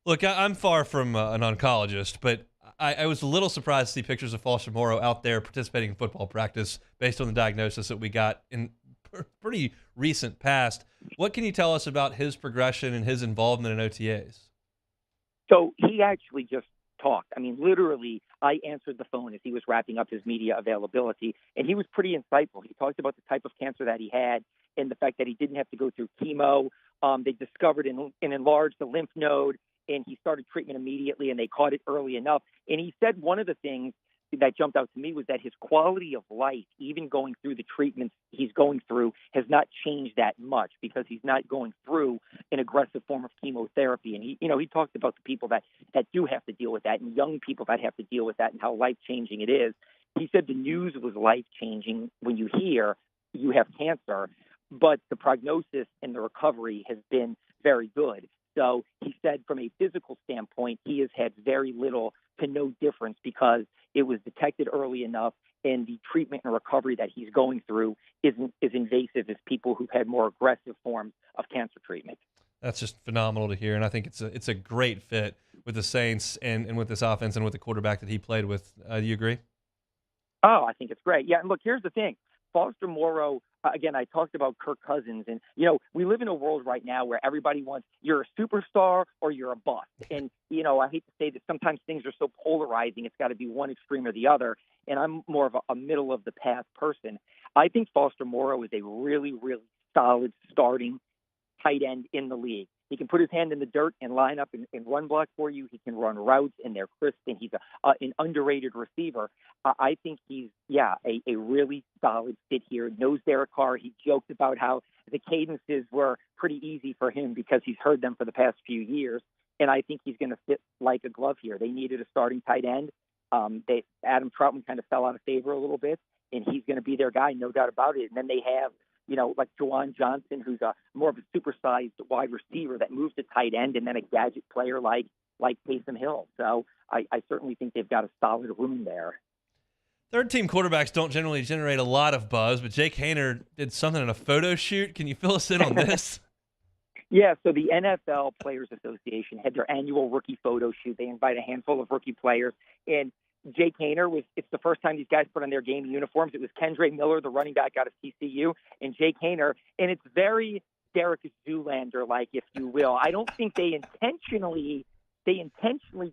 Look, I'm far from an oncologist, but I was a little surprised to see pictures of Foster Moreau out there participating in football practice based on the diagnosis that we got in pretty recent past. What can you tell us about his progression and his involvement in OTAs? So he actually just talked. I mean, literally, I answered the phone as he was wrapping up his media availability, and he was pretty insightful. He talked about the type of cancer that he had and the fact that he didn't have to go through chemo. They discovered and enlarged the lymph node, and he started treatment immediately, and they caught it early enough. And he said one of the things that jumped out to me was that his quality of life, even going through the treatments he's going through, has not changed that much because he's not going through an aggressive form of chemotherapy. And he talked about the people that do have to deal with that, and young people that have to deal with that, and how life-changing it is. He said the news was life-changing when you hear you have cancer, but the prognosis and the recovery has been very good. So he said from a physical standpoint, he has had very little to no difference because it was detected early enough, and the treatment and recovery that he's going through isn't as invasive as people who've had more aggressive forms of cancer treatment. That's just phenomenal to hear, and I think it's a great fit with the Saints and with this offense and with the quarterback that he played with. Do you agree? Oh, I think it's great. Yeah, and look, here's the thing. Foster Moreau, again, I talked about Kirk Cousins, and, we live in a world right now where everybody wants, you're a superstar or you're a bust. And, I hate to say that sometimes things are so polarizing, it's got to be one extreme or the other, and I'm more of a middle-of-the-path person. I think Foster Moreau is a really, really solid starting tight end in the league. He can put his hand in the dirt and line up and run block for you. He can run routes, and they're crisp, and he's an underrated receiver. I think he's, a really solid fit here. Knows Derek Carr. He joked about how the cadences were pretty easy for him because he's heard them for the past few years, and I think he's going to fit like a glove here. They needed a starting tight end. Adam Troutman kind of fell out of favor a little bit, and he's going to be their guy, no doubt about it. And then they have, like Juwan Johnson, who's more of a supersized wide receiver that moves to tight end, and then a gadget player like Taysom Hill. So I certainly think they've got a solid room there. Third-team quarterbacks don't generally generate a lot of buzz, but Jake Haener did something in a photo shoot. Can you fill us in on this? Yeah, so the NFL Players Association had their annual rookie photo shoot. They invite a handful of rookie players, and Jake Haener it's the first time these guys put on their game uniforms. It was Kendre Miller, the running back out of TCU, and Jake Haener, and it's very Derek Zoolander-like, if you will. I don't think they intentionally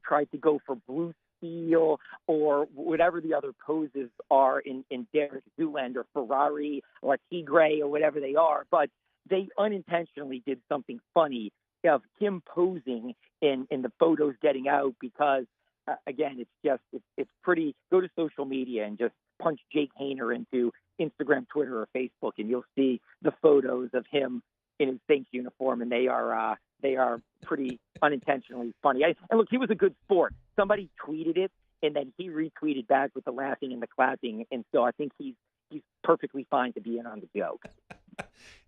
tried to go for blue steel or whatever the other poses are in Derek Zoolander, Ferrari or Tigre or whatever they are, but they unintentionally did something funny of him posing in the photos getting out because, again, it's pretty. Go to social media and just punch Jake Haener into Instagram, Twitter, or Facebook, and you'll see the photos of him in his Saints uniform, and they are pretty unintentionally funny. And look, he was a good sport. Somebody tweeted it, and then he retweeted back with the laughing and the clapping, and so I think he's perfectly fine to be in on the joke.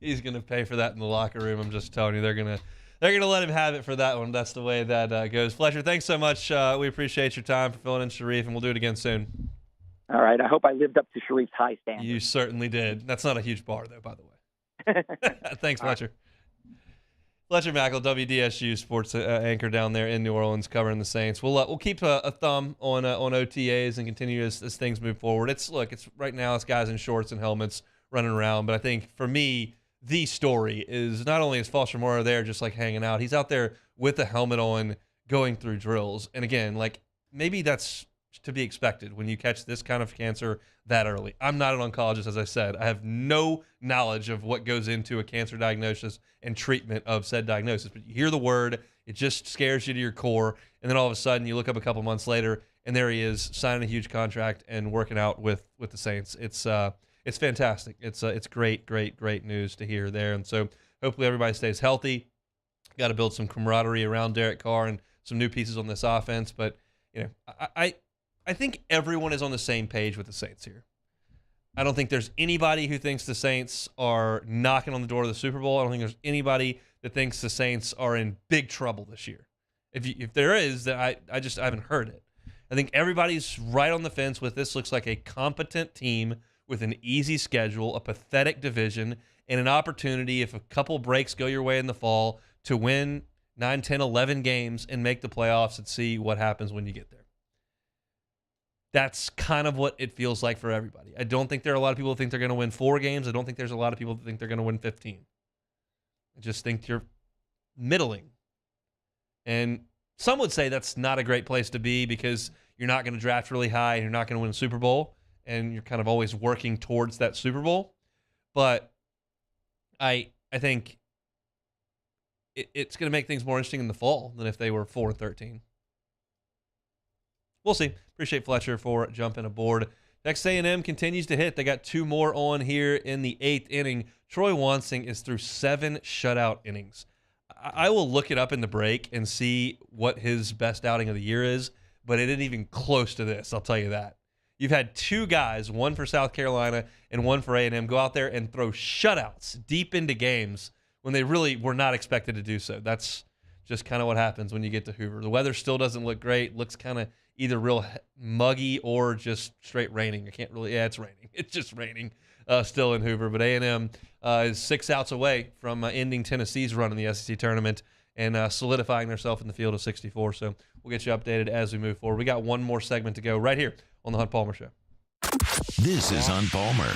He's going to pay for that in the locker room. I'm just telling you, they're going to let him have it for that one. That's the way that goes. Fletcher, thanks so much. We appreciate your time for filling in Sharif, and we'll do it again soon. All right. I hope I lived up to Sharif's high standards. You certainly did. That's not a huge bar, though, by the way. Thanks, Fletcher. Fletcher Mackel, WDSU sports anchor down there in New Orleans, covering the Saints. We'll keep a thumb on OTAs and continue as things move forward. It's right now it's guys in shorts and helmets running around, but I think for me the story is not only is Foster Moore there just like hanging out, he's out there with the helmet on, going through drills. And again, maybe that's to be expected when you catch this kind of cancer that early. I'm not an oncologist, as I said. I have no knowledge of what goes into a cancer diagnosis and treatment of said diagnosis. But you hear the word, it just scares you to your core, and then all of a sudden you look up a couple months later, and there he is signing a huge contract and working out with the Saints. It's fantastic. It's great news to hear there. And so hopefully everybody stays healthy. Got to build some camaraderie around Derek Carr and some new pieces on this offense. But I think everyone is on the same page with the Saints here. I don't think there's anybody who thinks the Saints are knocking on the door of the Super Bowl. I don't think there's anybody that thinks the Saints are in big trouble this year. If there is, then I haven't heard it. I think everybody's right on the fence with this. Looks like a competent team with an easy schedule, a pathetic division, and an opportunity, if a couple breaks go your way in the fall, to win 9, 10, 11 games and make the playoffs and see what happens when you get there. That's kind of what it feels like for everybody. I don't think there are a lot of people who think they're going to win 4 games. I don't think there's a lot of people that think they're going to win 15. I just think you're middling. And some would say that's not a great place to be because you're not going to draft really high and you're not going to win a Super Bowl, and you're kind of always working towards that Super Bowl. But I think it's going to make things more interesting in the fall than if they were 4-13. We'll see. Appreciate Fletcher for jumping aboard. Texas A&M continues to hit. They got 2 more on here in the 8th inning. Troy Wansing is through 7 shutout innings. I will look it up in the break and see what his best outing of the year is, but it isn't even close to this, I'll tell you that. You've had 2 guys, one for South Carolina and one for A&M, go out there and throw shutouts deep into games when they really were not expected to do so. That's just kind of what happens when you get to Hoover. The weather still doesn't look great. Looks kind of either real muggy or just straight raining. It's raining. It's just raining still in Hoover. But A&M is 6 outs away from ending Tennessee's run in the SEC tournament and solidifying themselves in the field of 64. So we'll get you updated as we move forward. We got one more segment to go right here on the Hunt Palmer Show. This is Hunt Palmer.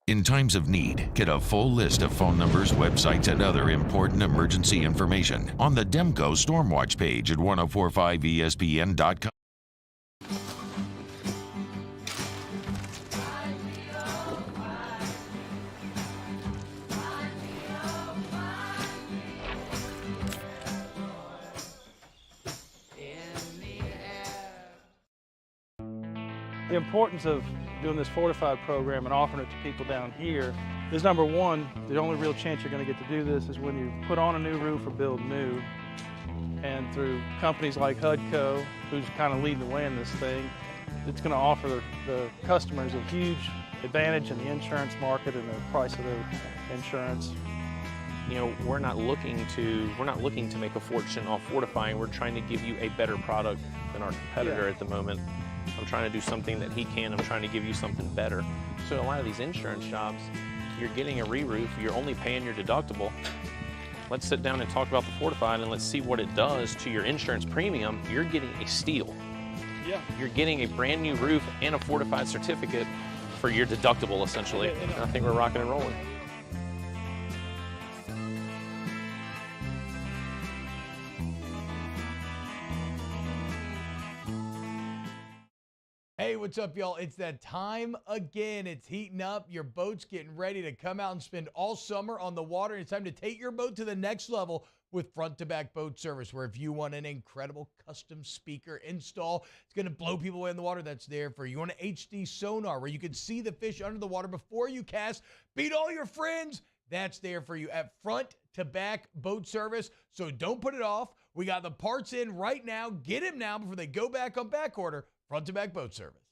In times of need, get a full list of phone numbers, websites, and other important emergency information on the Demco Stormwatch page at 1045ESPN.com. The importance of doing this fortified program and offering it to people down here is, number one, the only real chance you're going to get to do this is when you put on a new roof or build new. And through companies like HUDCO, who's kind of leading the way in this thing, it's going to offer the customers a huge advantage in the insurance market and the price of their insurance. You know, we're not looking to make a fortune off fortifying. We're trying to give you a better product than our competitor at the moment. I'm trying to do something that he can. I'm trying to give you something better. So a lot of these insurance jobs, you're getting a re-roof, you're only paying your deductible. Let's sit down and talk about the fortified and let's see what it does to your insurance premium. You're getting a steal. Yeah. You're getting a brand new roof and a fortified certificate for your deductible, essentially. And I think we're rocking and rolling. Hey, what's up, y'all? It's that time again. It's heating up. Your boat's getting ready to come out and spend all summer on the water. It's time to take your boat to the next level with front-to-back boat service, where if you want an incredible custom speaker install, it's going to blow people away in the water, that's there for you. You want an HD sonar where you can see the fish under the water before you cast, beat all your friends, that's there for you at front-to-back boat service. So don't put it off. We got the parts in right now. Get them now before they go back on back order. Front-to-back boat service.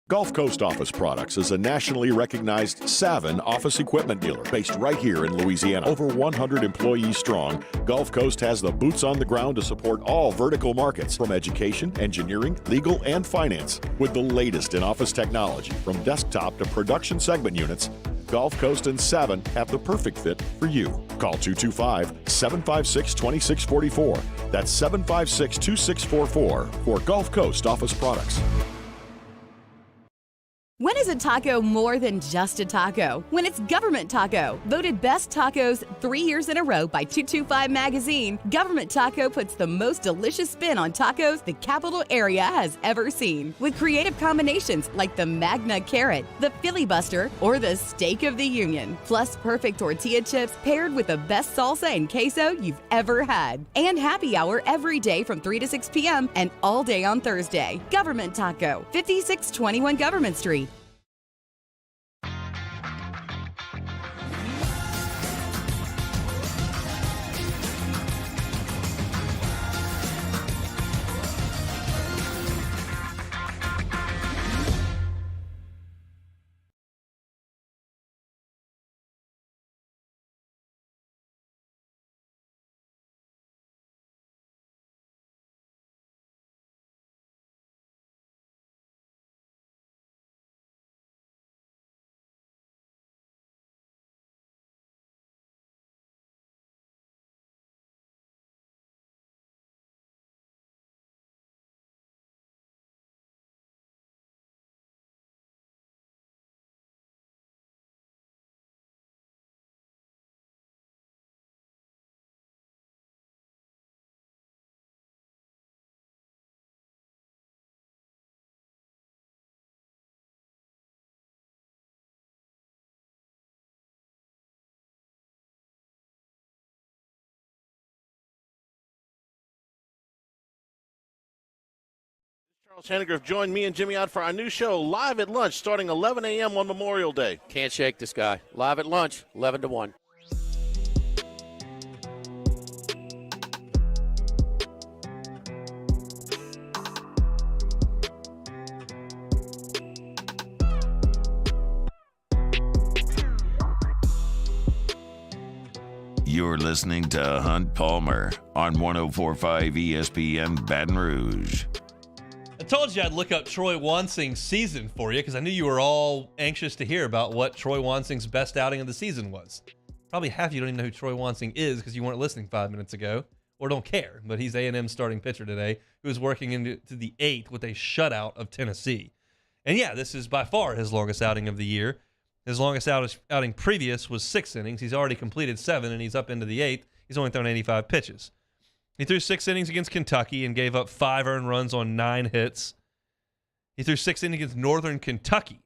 Gulf Coast Office Products is a nationally recognized Savin office equipment dealer based right here in Louisiana. Over 100 employees strong, Gulf Coast has the boots on the ground to support all vertical markets, from education, engineering, legal, and finance. With the latest in office technology, from desktop to production segment units, Gulf Coast and Savin have the perfect fit for you. Call 225-756-2644. That's 756-2644 for Gulf Coast Office Products. When is a taco more than just a taco? When it's Government Taco. Voted best tacos 3 years in a row by 225 Magazine, Government Taco puts the most delicious spin on tacos the capital area has ever seen. With creative combinations like the Magna Carrot, the Filibuster, or the Steak of the Union. Plus perfect tortilla chips paired with the best salsa and queso you've ever had. And happy hour every day from 3 to 6 p.m. and all day on Thursday. Government Taco, 5621 Government Street. Charles Hannegriff joined me and Jimmy out for our new show, Live at Lunch, starting 11 a.m. on Memorial Day. Can't shake this guy. Live at lunch, 11 to 1. You're listening to Hunt Palmer on 104.5 ESPN Baton Rouge. I told you I'd look up Troy Wansing's season for you because I knew you were all anxious to hear about what Troy Wansing's best outing of the season was. Probably half of you don't even know who Troy Wansing is because you weren't listening 5 minutes ago or don't care. But he's A&M's starting pitcher today who is working into the 8th with a shutout of Tennessee. And yeah, this is by far his longest outing of the year. His longest outing previous was 6 innings. He's already completed 7, and he's up into the 8th. He's only thrown 85 pitches. He threw 6 innings against Kentucky and gave up 5 earned runs on 9 hits. He threw 6 innings against Northern Kentucky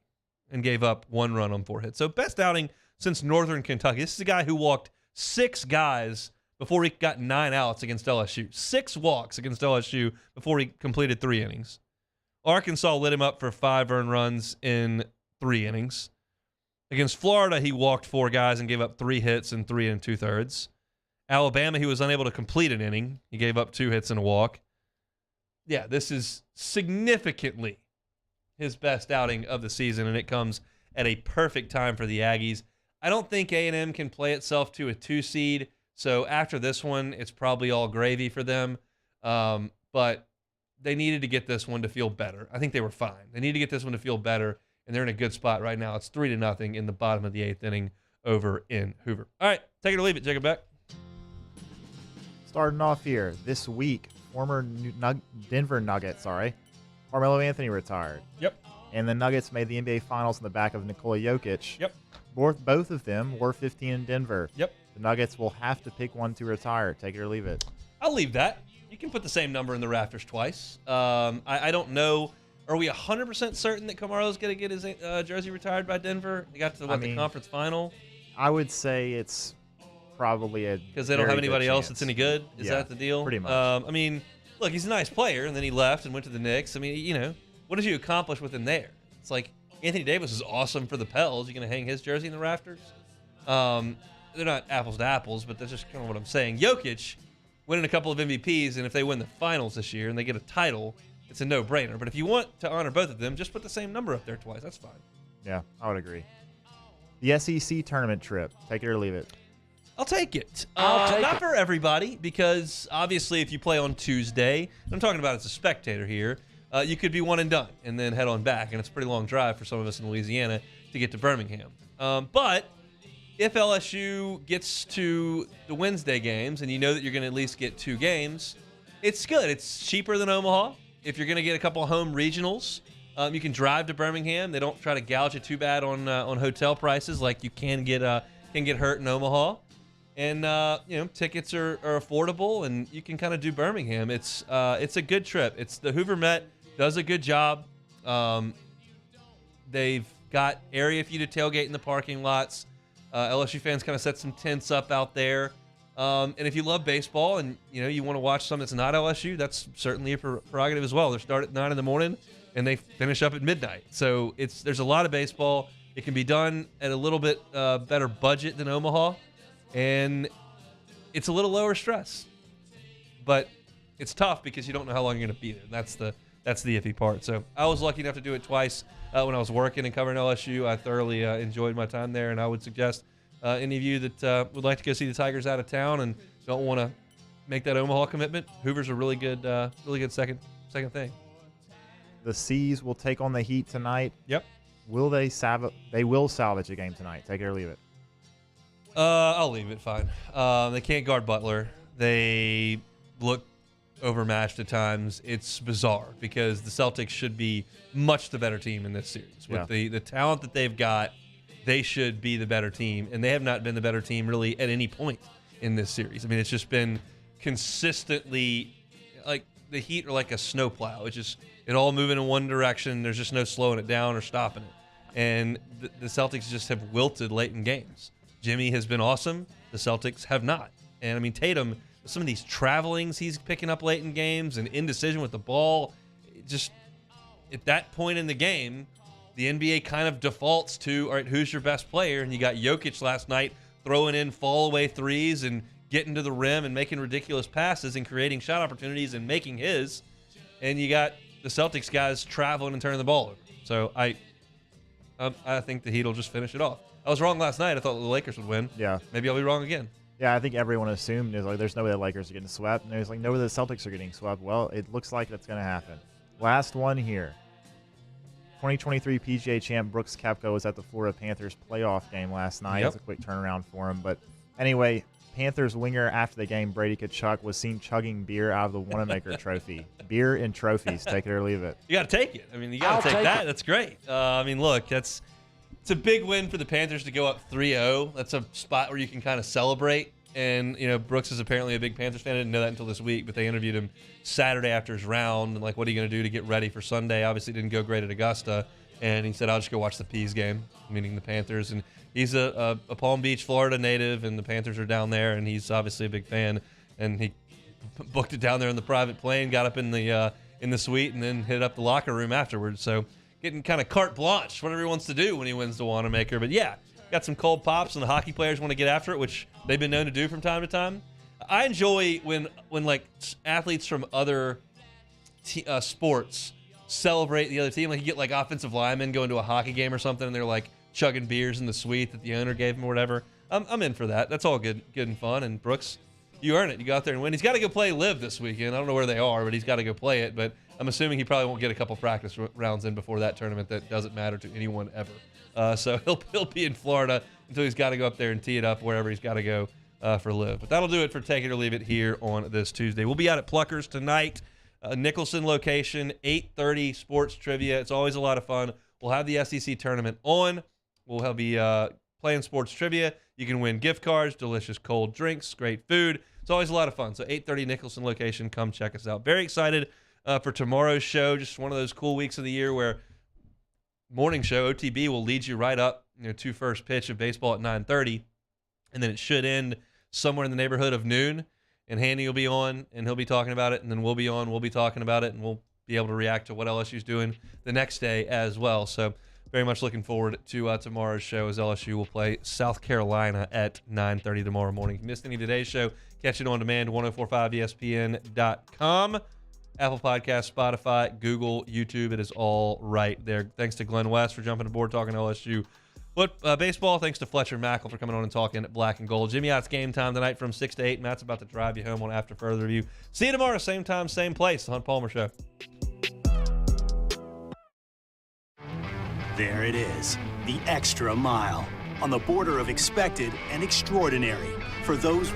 and gave up 1 run on 4 hits. So best outing since Northern Kentucky. This is a guy who walked 6 guys before he got 9 outs against LSU. 6 walks against LSU before he completed 3 innings. Arkansas lit him up for 5 earned runs in 3 innings. Against Florida, he walked 4 guys and gave up 3 hits in 3 2/3. Alabama, he was unable to complete an inning. He gave up 2 hits and a walk. Yeah, this is significantly his best outing of the season, and it comes at a perfect time for the Aggies. I don't think A&M can play itself to a 2 seed, so after this one, it's probably all gravy for them. But they needed to get this one to feel better. I think they were fine. They need to get this one to feel better, and they're in a good spot right now. It's 3-0 in the bottom of the 8th inning over in Hoover. All right, take it or leave it, Jacob Beck. Starting off here this week, former Denver Nuggets, Carmelo Anthony retired. Yep. And the Nuggets made the NBA Finals in the back of Nikola Jokic. Yep. Both of them were 15 in Denver. Yep. The Nuggets will have to pick one to retire. Take it or leave it. I'll leave that. You can put the same number in the rafters twice. I don't know. Are we 100% certain that Kamaro's going to get his jersey retired by Denver? He got to the conference final? I would say it's probably a because they don't have anybody else that's any good. Is that the deal? Pretty much. I mean, look, he's a nice player, and then he left and went to the Knicks. I mean, what did you accomplish with him there? It's like Anthony Davis is awesome for the Pels. You going to hang his jersey in the rafters? They're not apples to apples, but that's just kind of what I'm saying. Jokic winning a couple of MVPs, and if they win the finals this year and they get a title, it's a no-brainer. But if you want to honor both of them, just put the same number up there twice. That's fine. Yeah, I would agree. The SEC tournament trip. Take it or leave it. I'll take it. Not for everybody, because obviously if you play on Tuesday, I'm talking about as a spectator here, you could be one and done and then head on back, and it's a pretty long drive for some of us in Louisiana to get to Birmingham. But if LSU gets to the Wednesday games and you know that you're going to at least get 2 games, it's good. It's cheaper than Omaha. If you're going to get a couple of home regionals, you can drive to Birmingham. They don't try to gouge you too bad on hotel prices like you can get hurt in Omaha. And tickets are affordable, and you can kind of do Birmingham. It's a good trip. It's the Hoover Met does a good job. They've got area for you to tailgate in the parking lots. LSU fans kind of set some tents up out there. And if you love baseball and you want to watch something that's not LSU, that's certainly a prerogative as well. They start at 9 in the morning and they finish up at midnight. So there's a lot of baseball. It can be done at a little bit better budget than Omaha, and it's a little lower stress. But it's tough because you don't know how long you're going to be there. That's the iffy part. So I was lucky enough to do it twice when I was working and covering LSU. I thoroughly enjoyed my time there, and I would suggest any of you that would like to go see the Tigers out of town and don't want to make that Omaha commitment, Hoover's a really good second thing. The C's will take on the Heat tonight. Yep. Will they They will salvage a game tonight. Take it or leave it. I'll leave it. Fine. They can't guard Butler. They look overmatched at times. It's bizarre because the Celtics should be much the better team in this series. With the talent that they've got, they should be the better team, and they have not been the better team really at any point in this series. I mean, it's just been consistently like the Heat are like a snowplow. It all moving in one direction. There's just no slowing it down or stopping it. And the Celtics just have wilted late in games. Jimmy has been awesome. The Celtics have not. And I mean, Tatum, some of these travelings he's picking up late in games and indecision with the ball, just at that point in the game, the NBA kind of defaults to, all right, who's your best player? And you got Jokic last night throwing in fall-away threes and getting to the rim and making ridiculous passes and creating shot opportunities and making his. And you got the Celtics guys traveling and turning the ball over. So I think the Heat will just finish it off. I was wrong last night. I thought the Lakers would win. Yeah. Maybe I'll be wrong again. Yeah, I think everyone assumed there's no way the Lakers are getting swept. And there's no way the Celtics are getting swept. Well, it looks like that's going to happen. Last one here. 2023 PGA champ Brooks Koepka was at the Florida Panthers playoff game last night. Yep. It's a quick turnaround for him. But anyway, Panthers winger after the game, Brady Tkachuk, was seen chugging beer out of the Wanamaker trophy. Beer and trophies. Take it or leave it. You got to take it. I mean, you got to take that. That's great. I mean, look, it's a big win for the Panthers to go up 3-0. That's a spot where you can kind of celebrate. And, Brooks is apparently a big Panthers fan. I didn't know that until this week, but they interviewed him Saturday after his round. And, what are you going to do to get ready for Sunday? Obviously, it didn't go great at Augusta. And he said, I'll just go watch the Peas game, meaning the Panthers. And he's a Palm Beach, Florida native, and the Panthers are down there. And he's obviously a big fan. And he booked it down there in the private plane, got up in the in the suite and then hit up the locker room afterwards. So getting kind of carte blanche, whatever he wants to do when he wins the Wanamaker. But yeah, got some cold pops, and the hockey players want to get after it, which they've been known to do from time to time. I enjoy when like athletes from other sports celebrate the other team. Like you get like offensive linemen going to a hockey game or something, and they're like chugging beers in the suite that the owner gave them or whatever. I'm in for that. That's all good and fun. And Brooks, you earn it. You go out there and win. He's got to go play Live this weekend. I don't know where they are, but he's got to go play it. But I'm assuming he probably won't get a couple practice rounds in before that tournament. That doesn't matter to anyone ever. So he'll be in Florida until he's got to go up there and tee it up wherever he's got to go for Live. But that'll do it for Take It or Leave It here on this Tuesday. We'll be out at Pluckers tonight, Nicholson location, 8:30 sports trivia. It's always a lot of fun. We'll have the SEC tournament on. We'll be playing sports trivia. You can win gift cards, delicious cold drinks, great food. It's always a lot of fun. So 8:30 Nicholson location. Come check us out. Very excited for tomorrow's show. Just one of those cool weeks of the year where morning show, OTB, will lead you right up to first pitch of baseball at 9:30. And then it should end somewhere in the neighborhood of noon. And Handy will be on, and he'll be talking about it. And then we'll be on, we'll be talking about it, and we'll be able to react to what LSU's doing the next day as well. So very much looking forward to tomorrow's show as LSU will play South Carolina at 9:30 tomorrow morning. If you missed any of today's show, catch it on demand, 1045ESPN.com. Apple Podcasts, Spotify, Google, YouTube. It is all right there. Thanks to Glenn West for jumping aboard talking LSU baseball. Thanks to Fletcher Mackel for coming on and talking black and gold. Jimmy Ott's Game Time tonight from 6 to 8. Matt's about to drive you home on After Further Review. See you tomorrow, same time, same place. The Hunt Palmer Show. There it is, the extra mile, on the border of expected and extraordinary. For those